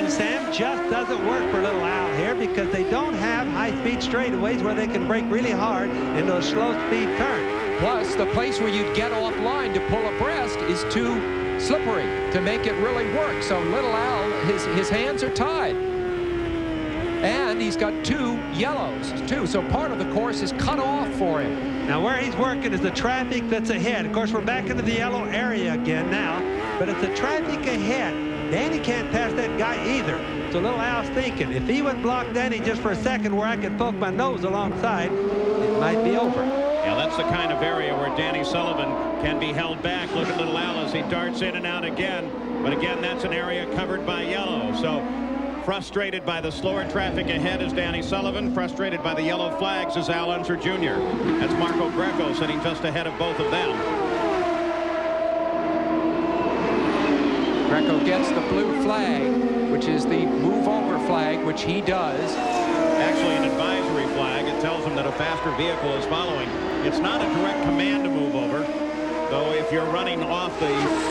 Sam, just doesn't work for Little Al here because they don't have high-speed straightaways where they can brake really hard in those slow-speed turns. Plus, the place where you'd get offline to pull abreast is too slippery to make it really work. So Little Al, his hands are tied. And he's got 2 yellows, too. So part of the course is cut off for him. Now, where he's working is the traffic that's ahead. Of course, we're back into the yellow area again now, but it's the traffic ahead. Danny can't pass that guy either. So Little Al's thinking, if he would block Danny just for a second where I could poke my nose alongside, it might be over. Yeah, that's the kind of area where Danny Sullivan can be held back. Look at Little Al as he darts in and out again. But again, that's an area covered by yellow. So frustrated by the slower traffic ahead is Danny Sullivan. Frustrated by the yellow flags is Al Unser Jr. That's Marco Greco sitting just ahead of both of them. Greco gets the blue flag, which is the move over flag, which he does. Actually an advisory flag. It tells him that a faster vehicle is following. It's not a direct command to move over, though if you're running off the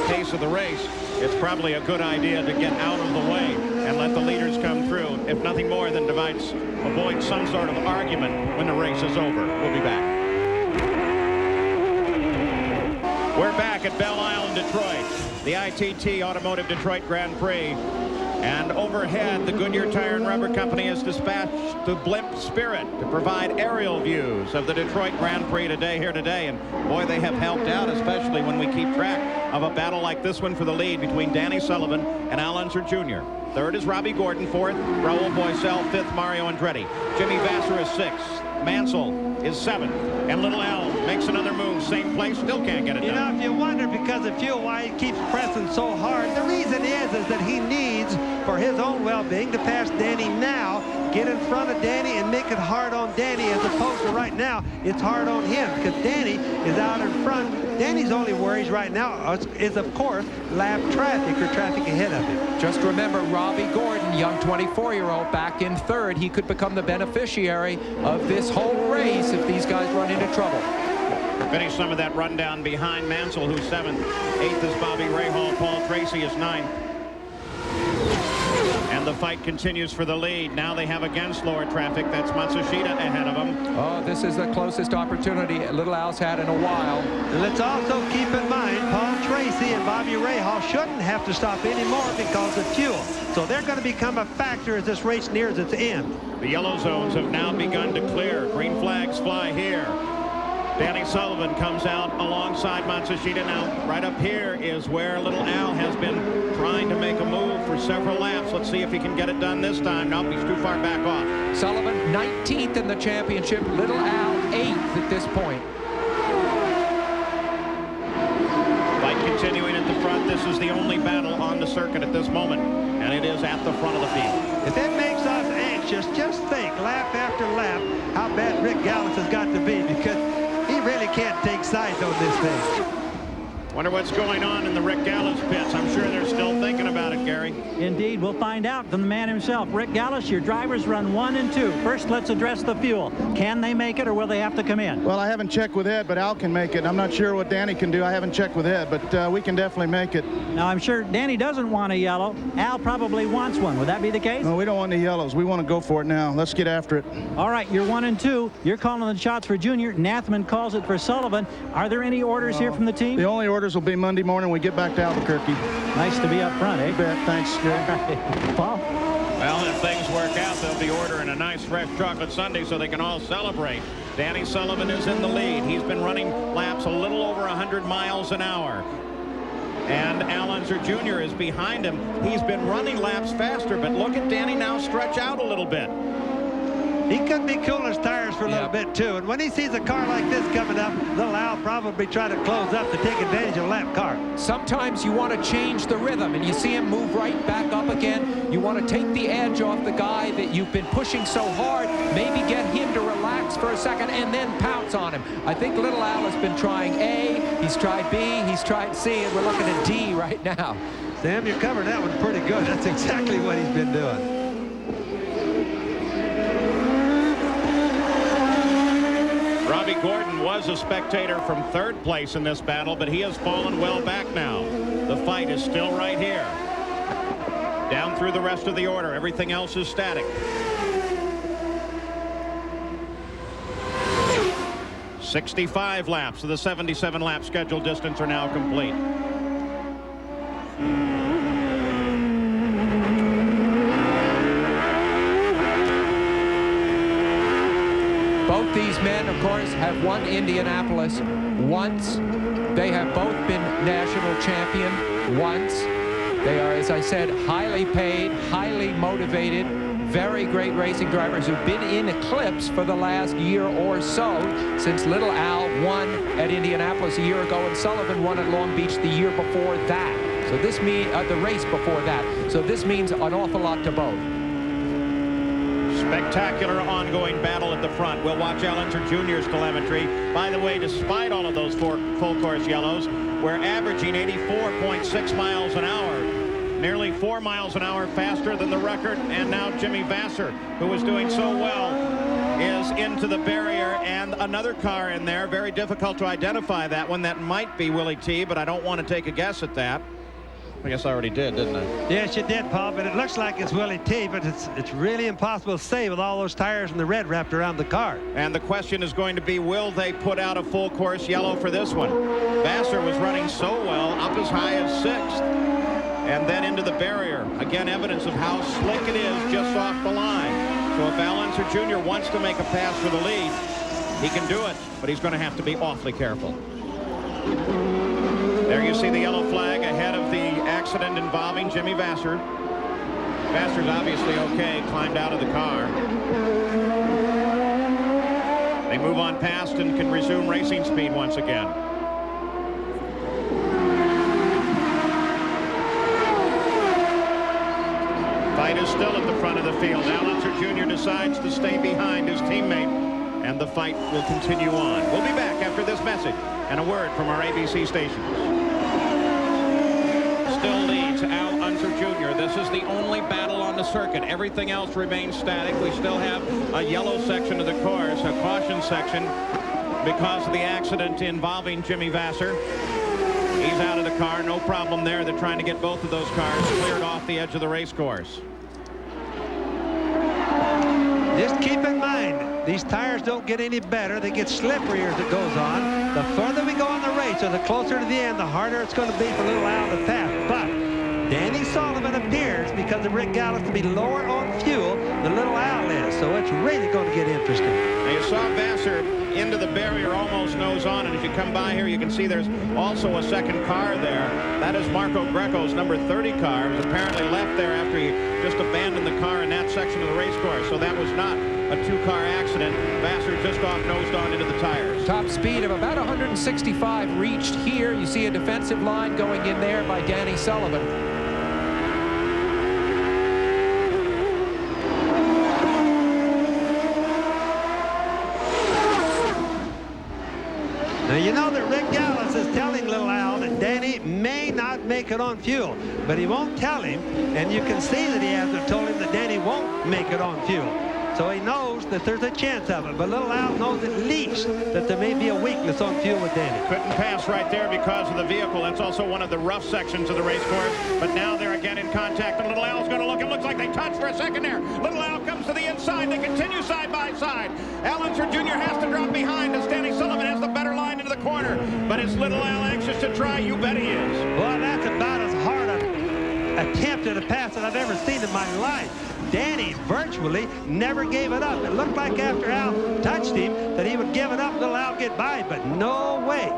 pace of the race, it's probably a good idea to get out of the way and let the leaders come through, if nothing more than avoid some sort of argument when the race is over. We'll be back. We're back at Belle Isle in Detroit, the ITT Automotive Detroit Grand Prix. And overhead, the Goodyear Tire and Rubber Company has dispatched the blimp Spirit to provide aerial views of the Detroit Grand Prix here today. And boy, they have helped out, especially when we keep track of a battle like this one for the lead between Danny Sullivan and Al Unser Jr. Third is Robbie Gordon. Fourth, Raul Boesel. Fifth, Mario Andretti. Jimmy Vasser is sixth. Mansell is seventh. And Little Al makes another move. Same place, still can't get it done. You know, if you wonder because of fuel why he keeps pressing so hard, the reason is that he needs, for his own well-being, to pass Danny now, get in front of Danny and make it hard on Danny, as opposed to right now, it's hard on him because Danny is out in front. Danny's only worries right now is, of course, lap traffic or traffic ahead of him. Just remember Robbie Gordon, young 24-year-old, back in third. He could become the beneficiary of this whole race if these guys run into trouble. Finish some of that rundown behind Mansell, who's seventh. Eighth is Bobby Rahal. Paul Tracy is ninth. And the fight continues for the lead. Now they have again slower traffic. That's Matsushita ahead of them. Oh, this is the closest opportunity Little Al's had in a while. Let's also keep in mind Paul Tracy and Bobby Rahal shouldn't have to stop anymore because of fuel. So they're going to become a factor as this race nears its end. The yellow zones have now begun to clear. Green flags fly here. Danny Sullivan comes out alongside Matsushita. Now, right up here is where Little Al has been trying to make a move for several laps. Let's see if he can get it done this time. No, he's too far back off. Sullivan 19th in the championship. Little Al 8th at this point. Fight continuing at the front. This is the only battle on the circuit at this moment, and it is at the front of the field. If it makes us anxious, just think lap after lap how bad Rick Gallis has got to be, because he really can't take sides on this thing. Wonder what's going on in the Rick Gallis pits. I'm sure they're still thinking about it, Gary. Indeed, we'll find out from the man himself. Rick Gallis, your drivers run 1 and 2. First, let's address the fuel. Can they make it, or will they have to come in? Well, I haven't checked with Ed, but Al can make it. I'm not sure what Danny can do. I haven't checked with Ed, but we can definitely make it. Now, I'm sure Danny doesn't want a yellow. Al probably wants one. Would that be the case? No, we don't want any yellows. We want to go for it now. Let's get after it. All right, you're 1 and 2. You're calling the shots for Junior. Nathman calls it for Sullivan. Are there any orders here from the team? The only orders will be Monday morning when we get back to Albuquerque. Nice to be up front, eh? You bet. Thanks, Gary. Right. Paul? Well, if things work out, they'll be ordering a nice fresh chocolate sundae so they can all celebrate. Danny Sullivan is in the lead. He's been running laps a little over 100 miles an hour. And Al Unser Jr. is behind him. He's been running laps faster, but look at Danny now stretch out a little bit. He could be cooling his tires for a little bit too. And when he sees a car like this coming up, little Al probably try to close up to take advantage of a lap car. Sometimes you want to change the rhythm, and you see him move right back up again. You want to take the edge off the guy that you've been pushing so hard, maybe get him to relax for a second and then pounce on him. I think little Al has been trying A, he's tried B, he's tried C, and we're looking at D right now. Sam, you're covering that one pretty good. That's exactly what he's been doing. Robbie Gordon was a spectator from third place in this battle, but he has fallen well back now. The fight is still right here. Down through the rest of the order, everything else is static. 65 laps of the 77-lap scheduled distance are now complete. Both these men, of course, have won Indianapolis once. They have both been national champion once. They are, as I said, highly paid, highly motivated, very great racing drivers who've been in eclipse for the last year or so, since little Al won at Indianapolis a year ago and Sullivan won at Long Beach the year before that. So this means the race before that. So this means an awful lot to both. Spectacular ongoing battle at the front. We'll watch Al Unser Jr.'s telemetry. By the way, despite all of those full course yellows, we're averaging 84.6 miles an hour. Nearly 4 miles an hour faster than the record. And now Jimmy Vasser, who was doing so well, is into the barrier, and another car in there. Very difficult to identify that one. That might be Willie T, but I don't want to take a guess at that. I guess I already did, didn't I? Yes, you did, Paul, but it looks like it's Willie T, but it's really impossible to say with all those tires and the red wrapped around the car. And the question is going to be, will they put out a full course yellow for this one? Vasser was running so well, up as high as 6th, and then into the barrier. Again, evidence of how slick it is just off the line. So if Al Unser Jr. wants to make a pass for the lead, he can do it, but he's going to have to be awfully careful. There you see the yellow flag ahead of the accident involving Jimmy Vasser. Vasser's obviously okay, climbed out of the car. They move on past and can resume racing speed once again. Fight is still at the front of the field. Al Unser Jr. decides to stay behind his teammate, and the fight will continue on. We'll be back after this message and a word from our ABC stations. Still leads Al Unser Jr. This is the only battle on the circuit. Everything else remains static. We still have a yellow section of the course, a caution section, because of the accident involving Jimmy Vasser. He's out of the car, no problem there. They're trying to get both of those cars cleared off the edge of the race course. Just keep in mind, these tires don't get any better. They get slipperier as it goes on. The further we go on the race, or the closer to the end, the harder it's going to be for little Al to pass. But Danny Sullivan appears, because of Rick Gallows, to be lower on fuel than little Al is. So it's really going to get interesting. Now you saw Vasser into the barrier almost nose on, and as you come by here, you can see there's also a second car there. That is Marco Greco's number 30 car. It was apparently left there after he just abandoned the car in that section of the race course. So that was not a two-car accident. Vasser just nosed on into the tires. Top speed of about 165 reached here. You see a defensive line going in there by Danny Sullivan. Now, you know that Rick Gallows is telling little Al that Danny may not make it on fuel, but he won't tell him, and you can see that he hasn't told him that Danny won't make it on fuel. So he knows that there's a chance of it, but little Al knows at least that there may be a weakness on fuel with Danny. Couldn't pass right there because of the vehicle. That's also one of the rough sections of the race course, but now they're again in contact, and little Al's going to look. It looks like they touch for a second there. Little Al comes to the inside. They continue side by side. Al Unser Jr. has to drop behind as Danny Sullivan has the better line into the corner, but is little Al anxious to try? You bet he is. Well, that's about as hard an attempt at a pass that I've ever seen in my life. Danny virtually never gave it up. It looked like after Al touched him that he would give it up and little Al get by, but no way.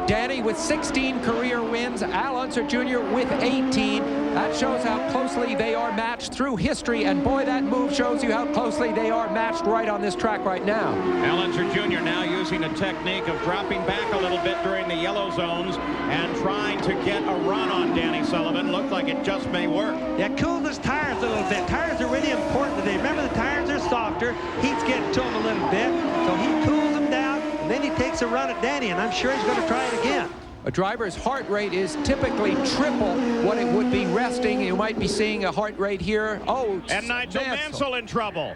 Danny with 16 career wins, Al Unser Jr. with 18. That shows how closely they are matched through history, and boy, that move shows you how closely they are matched right on this track right now. Al Unser Jr. now using a technique of dropping back a little bit during the yellow zones and trying to get a run on Danny Sullivan. Looks like it just may work. Yeah, cool his tires a little bit. Tires are really important today. Remember, the tires are softer. Heat's getting to him a little bit, so he cools them down, and then he takes a run at Danny, and I'm sure he's going to try it again. A driver's heart rate is typically triple what it would be resting. You might be seeing a heart rate here. Oh, and Nigel Mansell in trouble.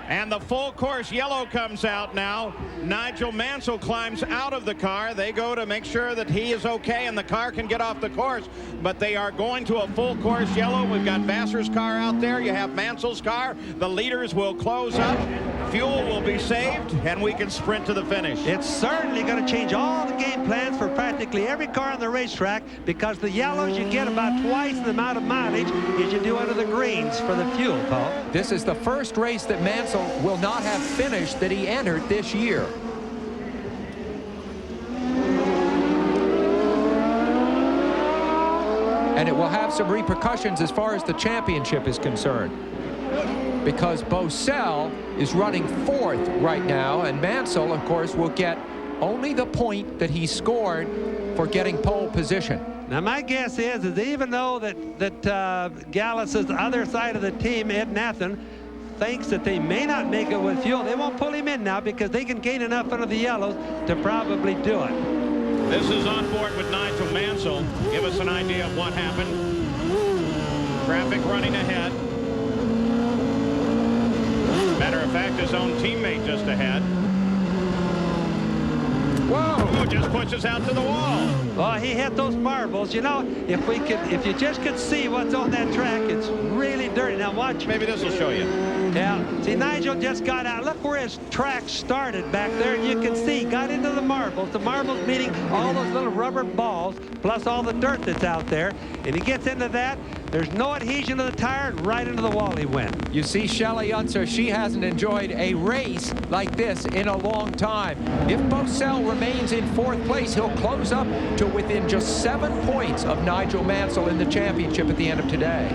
And the full course yellow comes out now. Nigel Mansell climbs out of the car. They go to make sure that he is okay and the car can get off the course. But they are going to a full course yellow. We've got Vassar's car out there. You have Mansell's car. The leaders will close up. Fuel will be saved, and we can sprint to the finish. It's certainly going to change all the game plans for practically every car on the racetrack, because the yellows, you get about twice the amount of mileage as you do under the greens for the fuel, Paul. This is the first race that Mansell will not have finished that he entered this year. And it will have some repercussions as far as the championship is concerned, because Boesel is running fourth right now, and Mansell, of course, will get only the point that he scored for getting pole position. Now, my guess is even though that Gallus's other side of the team, Ed Nathan, thinks that they may not make it with fuel, they won't pull him in now because they can gain enough under the yellows to probably do it. This is on board with Nigel Mansell. Give us an idea of what happened. Traffic running ahead. Matter of fact, his own teammate just ahead. Whoa! Just pushes out to the wall. Oh, he hit those marbles. You know, if you just could see what's on that track, it's really dirty. Now watch. Maybe this will show you. Yeah. See, Nigel just got out. Look where his track started back there, and you can see got into the marbles. The marbles meaning all those little rubber balls, plus all the dirt that's out there. And he gets into that. There's no adhesion to the tire, and right into the wall he went. You see Shelley Unser, she hasn't enjoyed a race like this in a long time. If Boesel remains in fourth place, he'll close up to within just 7 points of Nigel Mansell in the championship at the end of today.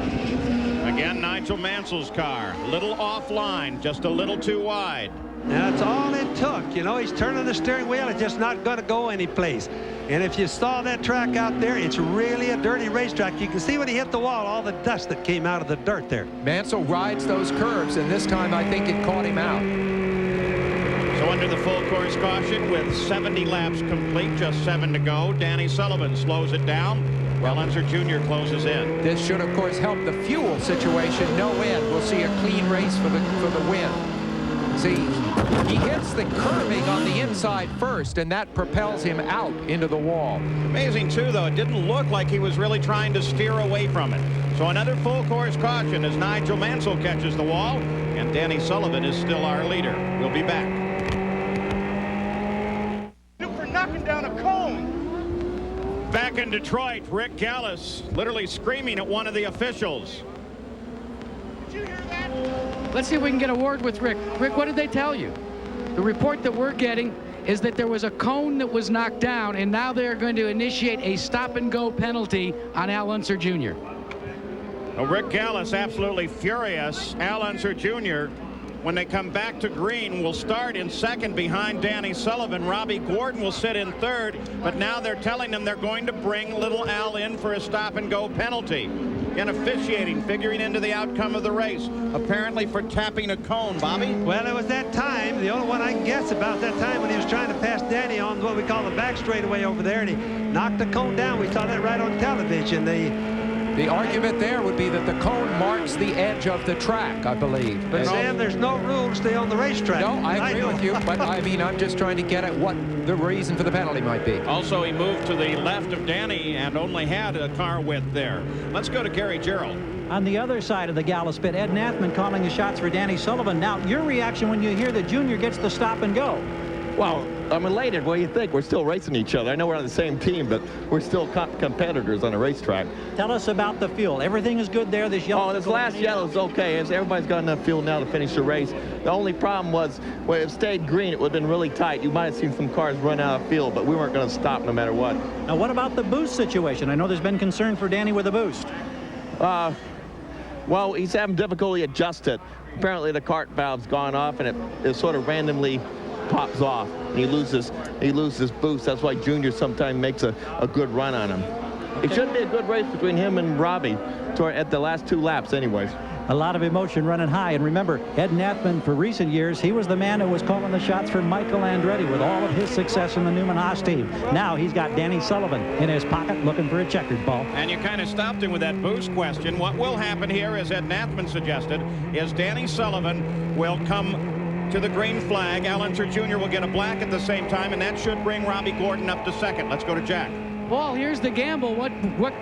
Again, Nigel Mansell's car, a little offline, just a little too wide. Now, that's all it took. You know, he's turning the steering wheel. It's just not going to go anyplace. And if you saw that track out there, it's really a dirty racetrack. You can see when he hit the wall, all the dust that came out of the dirt there. Mansell rides those curves, and this time I think it caught him out. So under the full course caution with 70 laps complete, just 7 to go, Danny Sullivan slows it down. Well, Unser Jr. closes in. This should, of course, help the fuel situation no end. We'll see a clean race for the win. See, he hits the curving on the inside first, and that propels him out into the wall. Amazing, too, though. It didn't look like he was really trying to steer away from it. So another full course caution as Nigel Mansell catches the wall, and Danny Sullivan is still our leader. We'll be back. For knocking down a cone. Back in Detroit, Rick Gallus literally screaming at one of the officials. Did you hear that? Let's see if we can get a word with Rick. Rick, what did they tell you? The report that we're getting is that there was a cone that was knocked down, and now they're going to initiate a stop-and-go penalty on Al Unser Jr. Well, Rick Gallus absolutely furious. Al Unser Jr., when they come back to green, will start in second behind Danny Sullivan. Robbie Gordon will sit in third, but now they're telling them they're going to bring little Al in for a stop-and-go penalty. And officiating, figuring into the outcome of the race, apparently for tapping a cone. Bobby? Well, it was that time, the only one I can guess about that time when he was trying to pass Danny on what we call the back straightaway over there, and he knocked the cone down. We saw that right on television. The argument there would be that the cone marks the edge of the track, I believe. But Sam, there's no rule to stay on the racetrack. No, I agree with you, but I mean, I'm just trying to get at what the reason for the penalty might be. Also, he moved to the left of Danny and only had a car width there. Let's go to Gary Gerald. On the other side of the Gallus pit, Ed Nathman calling the shots for Danny Sullivan. Now, your reaction when you hear that Junior gets the stop and go? Well, I'm elated. What do you think? We're still racing each other. I know we're on the same team, but we're still competitors on a racetrack. Tell us about the fuel. Everything is good there. This yellow. Oh, this last yellow is okay. Everybody's got enough fuel now to finish the race. The only problem was, when it stayed green, it would have been really tight. You might have seen some cars run out of fuel, but we weren't going to stop no matter what. Now, what about the boost situation? I know there's been concern for Danny with the boost. Well, he's having difficulty adjusting it. Apparently, the cart valve's gone off, and it sort of randomly pops off, and he loses boost. That's why Junior sometimes makes a good run on him. Okay. It should be a good race between him and Robbie at the last 2 laps anyways. A lot of emotion running high. And remember, Ed Nathman, for recent years, he was the man who was calling the shots for Michael Andretti with all of his success in the Newman Haas team. Now he's got Danny Sullivan in his pocket looking for a checkered ball. And you kind of stopped him with that boost question. What will happen here, as Ed Nathman suggested, is Danny Sullivan will come to the green flag. Al Unser Jr. will get a black at the same time, and that should bring Robbie Gordon up to second. Let's go to Jack. Paul, here's the gamble. What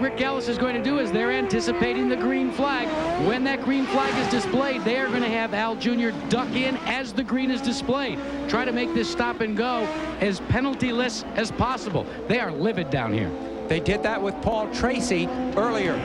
Rick Gallis is going to do is they're anticipating the green flag. When that green flag is displayed, they are going to have Al Jr. duck in as the green is displayed. Try to make this stop and go as penalty-less as possible. They are livid down here. They did that with Paul Tracy earlier.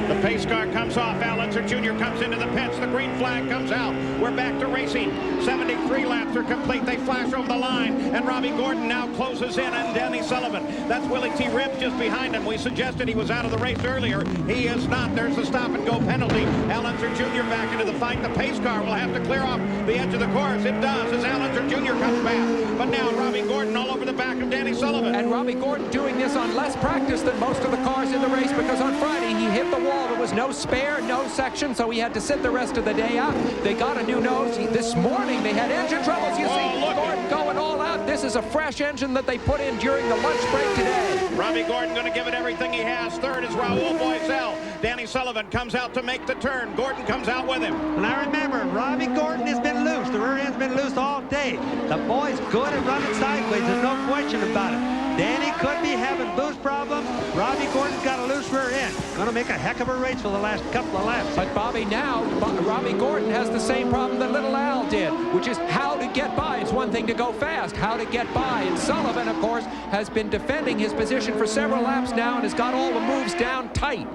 The pace car comes off. Al Unser Jr. comes into the pits. The green flag comes out. We're back to racing. 73 laps are complete. They flash over the line, and Robbie Gordon now closes in on Danny Sullivan. That's Willie T. Ribbs just behind him. We suggested he was out of the race earlier. He is not. There's the stop-and-go penalty. Al Unser Jr. back into the fight. The pace car will have to clear off the edge of the course. It does as Al Unser Jr. comes back. But now Robbie Gordon all over the back of Danny Sullivan. And Robbie Gordon doing this on less practice than most of the cars in the race, because on Friday he hit the wall. There was no spare, no section, so he had to sit the rest of the day out. They got a new nose. This morning they had engine troubles. You see Gordon going all out. This is a fresh engine that they put in during the lunch break today. Robbie Gordon going to give it everything he has. Third is Raul Boesel. Danny Sullivan comes out to make the turn. Gordon comes out with him. And I remember, Robbie Gordon has been loose. The rear end's been loose all day. The boy's good at running sideways. There's no question about it. Danny could be having boost problems. Robbie Gordon's got a loose rear end. Going to make a heck of a race for the last couple of laps. But Bobby, now Robbie Gordon has the same problem that little Al did, which is how to get by. It's one thing to go fast, how to get by. And Sullivan, of course, has been defending his position for several laps now and has got all the moves down tight.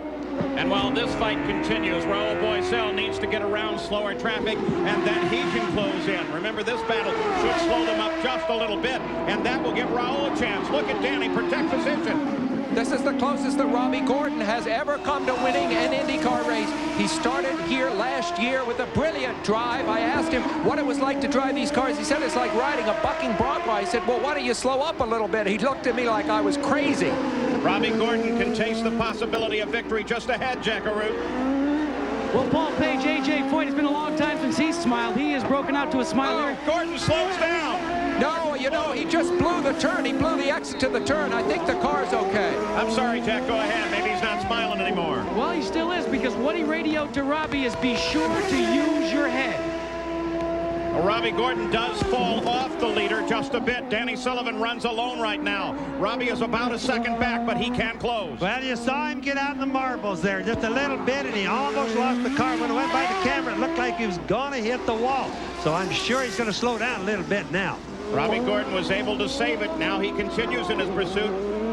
And while this fight continues, Raul Boesel needs to get around slower traffic, and then he can close in. Remember, this battle should slow them up just a little bit, and that will give Raul a chance. Look at Danny, protect position. This is the closest that Robbie Gordon has ever come to winning an IndyCar race. He started here last year with a brilliant drive. I asked him what it was like to drive these cars. He said it's like riding a bucking bronco. I said, well, why don't you slow up a little bit? He looked at me like I was crazy. Robbie Gordon can taste the possibility of victory just ahead, Jackaroo. Well, Paul Page, A.J. Foyt, it's been a long time since he's smiled. He has broken out to a smile here. Gordon slows down. No, you know, he just blew the turn. He blew the exit to the turn. I think the car's okay. I'm sorry, Jack. Go ahead. Maybe he's not smiling anymore. Well, he still is, because what he radioed to Robbie is be sure to use your head. Well, Robbie Gordon does fall off the leader just a bit. Danny Sullivan runs alone right now. Robbie is about a second back, but he can close. Well, you saw him get out in the marbles there just a little bit, and he almost lost the car. When it went by the camera, it looked like he was going to hit the wall. So I'm sure he's going to slow down a little bit now. Robbie Gordon was able to save it. Now he continues in his pursuit,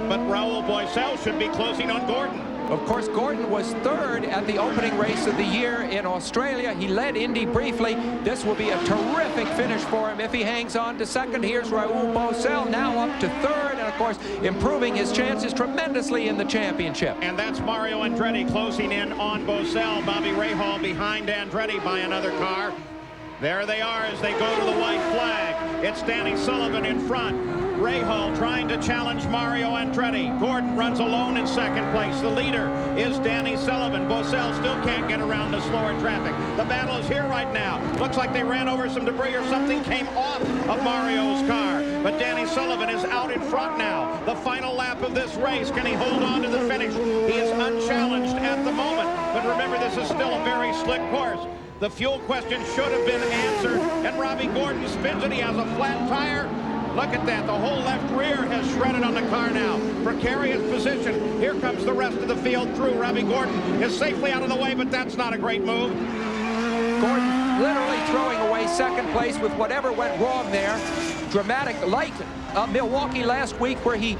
but Raul Boesel should be closing on Gordon. Of course, Gordon was third at the opening race of the year in Australia. He led Indy briefly. This will be a terrific finish for him if he hangs on to second. Here's Raul Boesel now up to third, and of course, improving his chances tremendously in the championship. And that's Mario Andretti closing in on Boesel. Bobby Rahal behind Andretti by another car. There they are as they go to the white flag. It's Danny Sullivan in front. Rahal trying to challenge Mario Andretti. Gordon runs alone in second place. The leader is Danny Sullivan. Boesel still can't get around the slower traffic. The battle is here right now. Looks like they ran over some debris or something came off of Mario's car. But Danny Sullivan is out in front now. The final lap of this race. Can he hold on to the finish? He is unchallenged at the moment. But remember, this is still a very slick course. The fuel question should have been answered, and Robbie Gordon spins it. He has a flat tire. Look at that. The whole left rear has shredded on the car now. Precarious position. Here comes the rest of the field through. Robbie Gordon is safely out of the way, but that's not a great move. Gordon literally throwing away second place with whatever went wrong there. dramatic, like Milwaukee last week, where he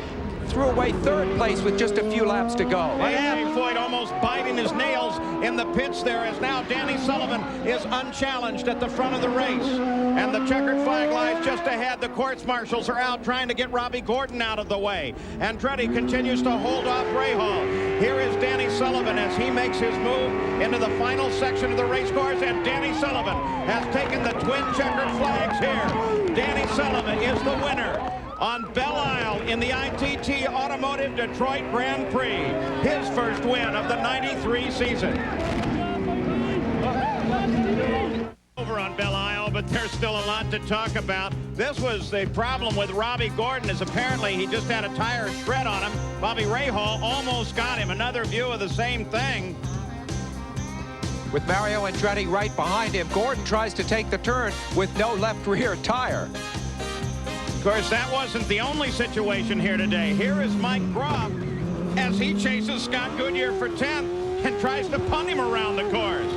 threw away third place with just a few laps to go. A.J. Foyt almost biting his nails in the pits there, as now Danny Sullivan is unchallenged at the front of the race. And the checkered flag lies just ahead. The courts marshals are out trying to get Robbie Gordon out of the way. Andretti continues to hold off Rahal. Here is Danny Sullivan as he makes his move into the final section of the race course, and Danny Sullivan has taken the twin checkered flags here. Danny Sullivan is the winner on Belle Isle in the ITT Automotive Detroit Grand Prix, his first win of the '93 season. Over on Belle Isle, but there's still a lot to talk about. This was the problem with Robbie Gordon, is apparently he just had a tire shred on him. Bobby Rahal almost got him. Another view of the same thing. With Mario Andretti right behind him, Gordon tries to take the turn with no left rear tire. Of course, that wasn't the only situation here today. Here is Mike Groff as he chases Scott Goodyear for 10th and tries to punt him around the course.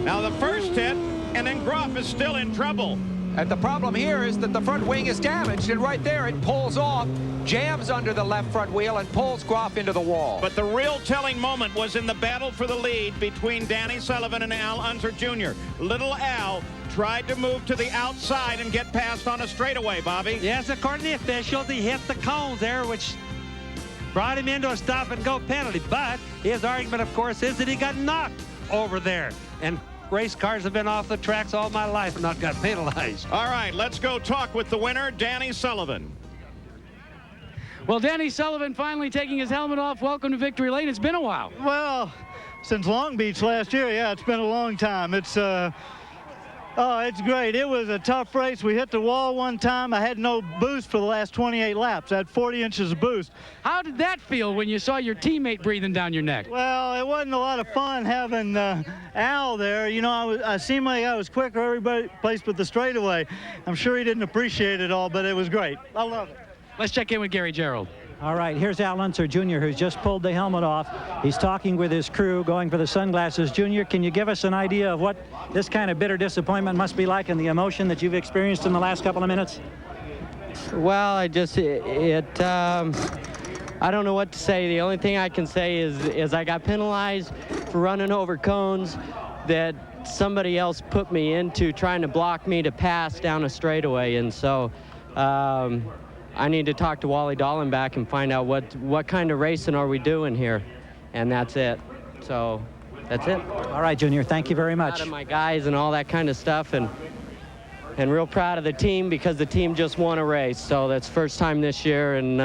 Now the first hit, and then Groff is still in trouble. And the problem here is that the front wing is damaged, and right there it pulls off, jams under the left front wheel, and pulls Groff into the wall. But the real telling moment was in the battle for the lead between Danny Sullivan and Al Unser Jr. Little Al tried to move to the outside and get past on a straightaway, Bobby. Yes, according to the officials, he hit the cones there, which brought him into a stop-and-go penalty. But his argument, of course, is that he got knocked over there. And race cars have been off the tracks all my life and not got penalized. All right, let's go talk with the winner, Danny Sullivan. Well, Danny Sullivan finally taking his helmet off. Welcome to Victory Lane. It's been a while. Well, since Long Beach last year, yeah, it's been a long time. It's great. It was a tough race. We hit the wall one time. I had no boost for the last 28 laps. I had 40 inches of boost. How did that feel when you saw your teammate breathing down your neck? Well, it wasn't a lot of fun having Al there. You know, I seemed like I was quicker every place but the straightaway. I'm sure he didn't appreciate it all, but it was great. I love it. Let's check in with Gary Gerould. All right, here's Al Unser Jr., who's just pulled the helmet off. He's talking with his crew, going for the sunglasses. Junior, can you give us an idea of what this kind of bitter disappointment must be like and the emotion that you've experienced in the last couple of minutes? Well, I don't know what to say. The only thing I can say is I got penalized for running over cones that somebody else put me into, trying to block me to pass down a straightaway. And so I need to talk to Wally Dallenbach and find out what kind of racing are we doing here. And that's it. So that's it. All right, Junior, thank you very much. Proud of my guys and all that kind of stuff, and real proud of the team because the team just won a race. So that's first time this year, and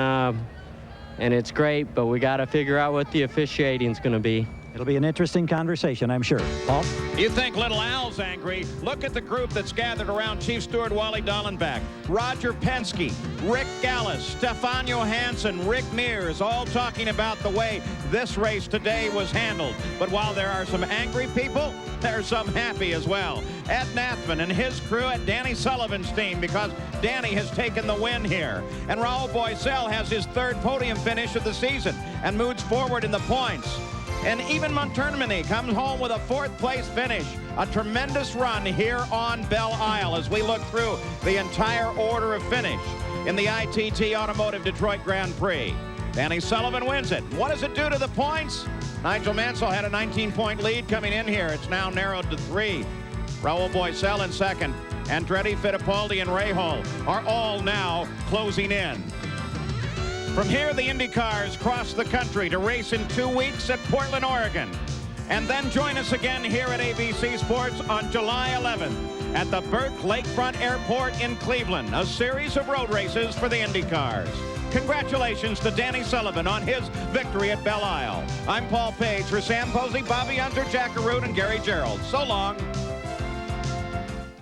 it's great, but we got to figure out what the officiating is going to be. It'll be an interesting conversation, I'm sure. Paul? You think little Al's angry? Look at the group that's gathered around Chief Steward Wally Dallenbach. Roger Penske, Rick Gallus, Stefan Johansson, Rick Mears, all talking about the way this race today was handled. But while there are some angry people, there are some happy as well. Ed Nathman and his crew at Danny Sullivan's team, because Danny has taken the win here. And Raul Boesel has his third podium finish of the season and moves forward in the points. And even Monternmany comes home with a fourth-place finish. A tremendous run here on Belle Isle as we look through the entire order of finish in the ITT Automotive Detroit Grand Prix. Danny Sullivan wins it. What does it do to the points? Nigel Mansell had a 19-point lead coming in here. It's now narrowed to 3. Raul Boesel in second. Andretti, Fittipaldi, and Rahal are all now closing in. From here, the IndyCars cross the country to race in 2 weeks at Portland, Oregon. And then join us again here at ABC Sports on July 11th at the Burke Lakefront Airport in Cleveland, a series of road races for the IndyCars. Congratulations to Danny Sullivan on his victory at Belle Isle. I'm Paul Page for Sam Posey, Bobby Unser, Jack Arute, and Gary Gerould. So long.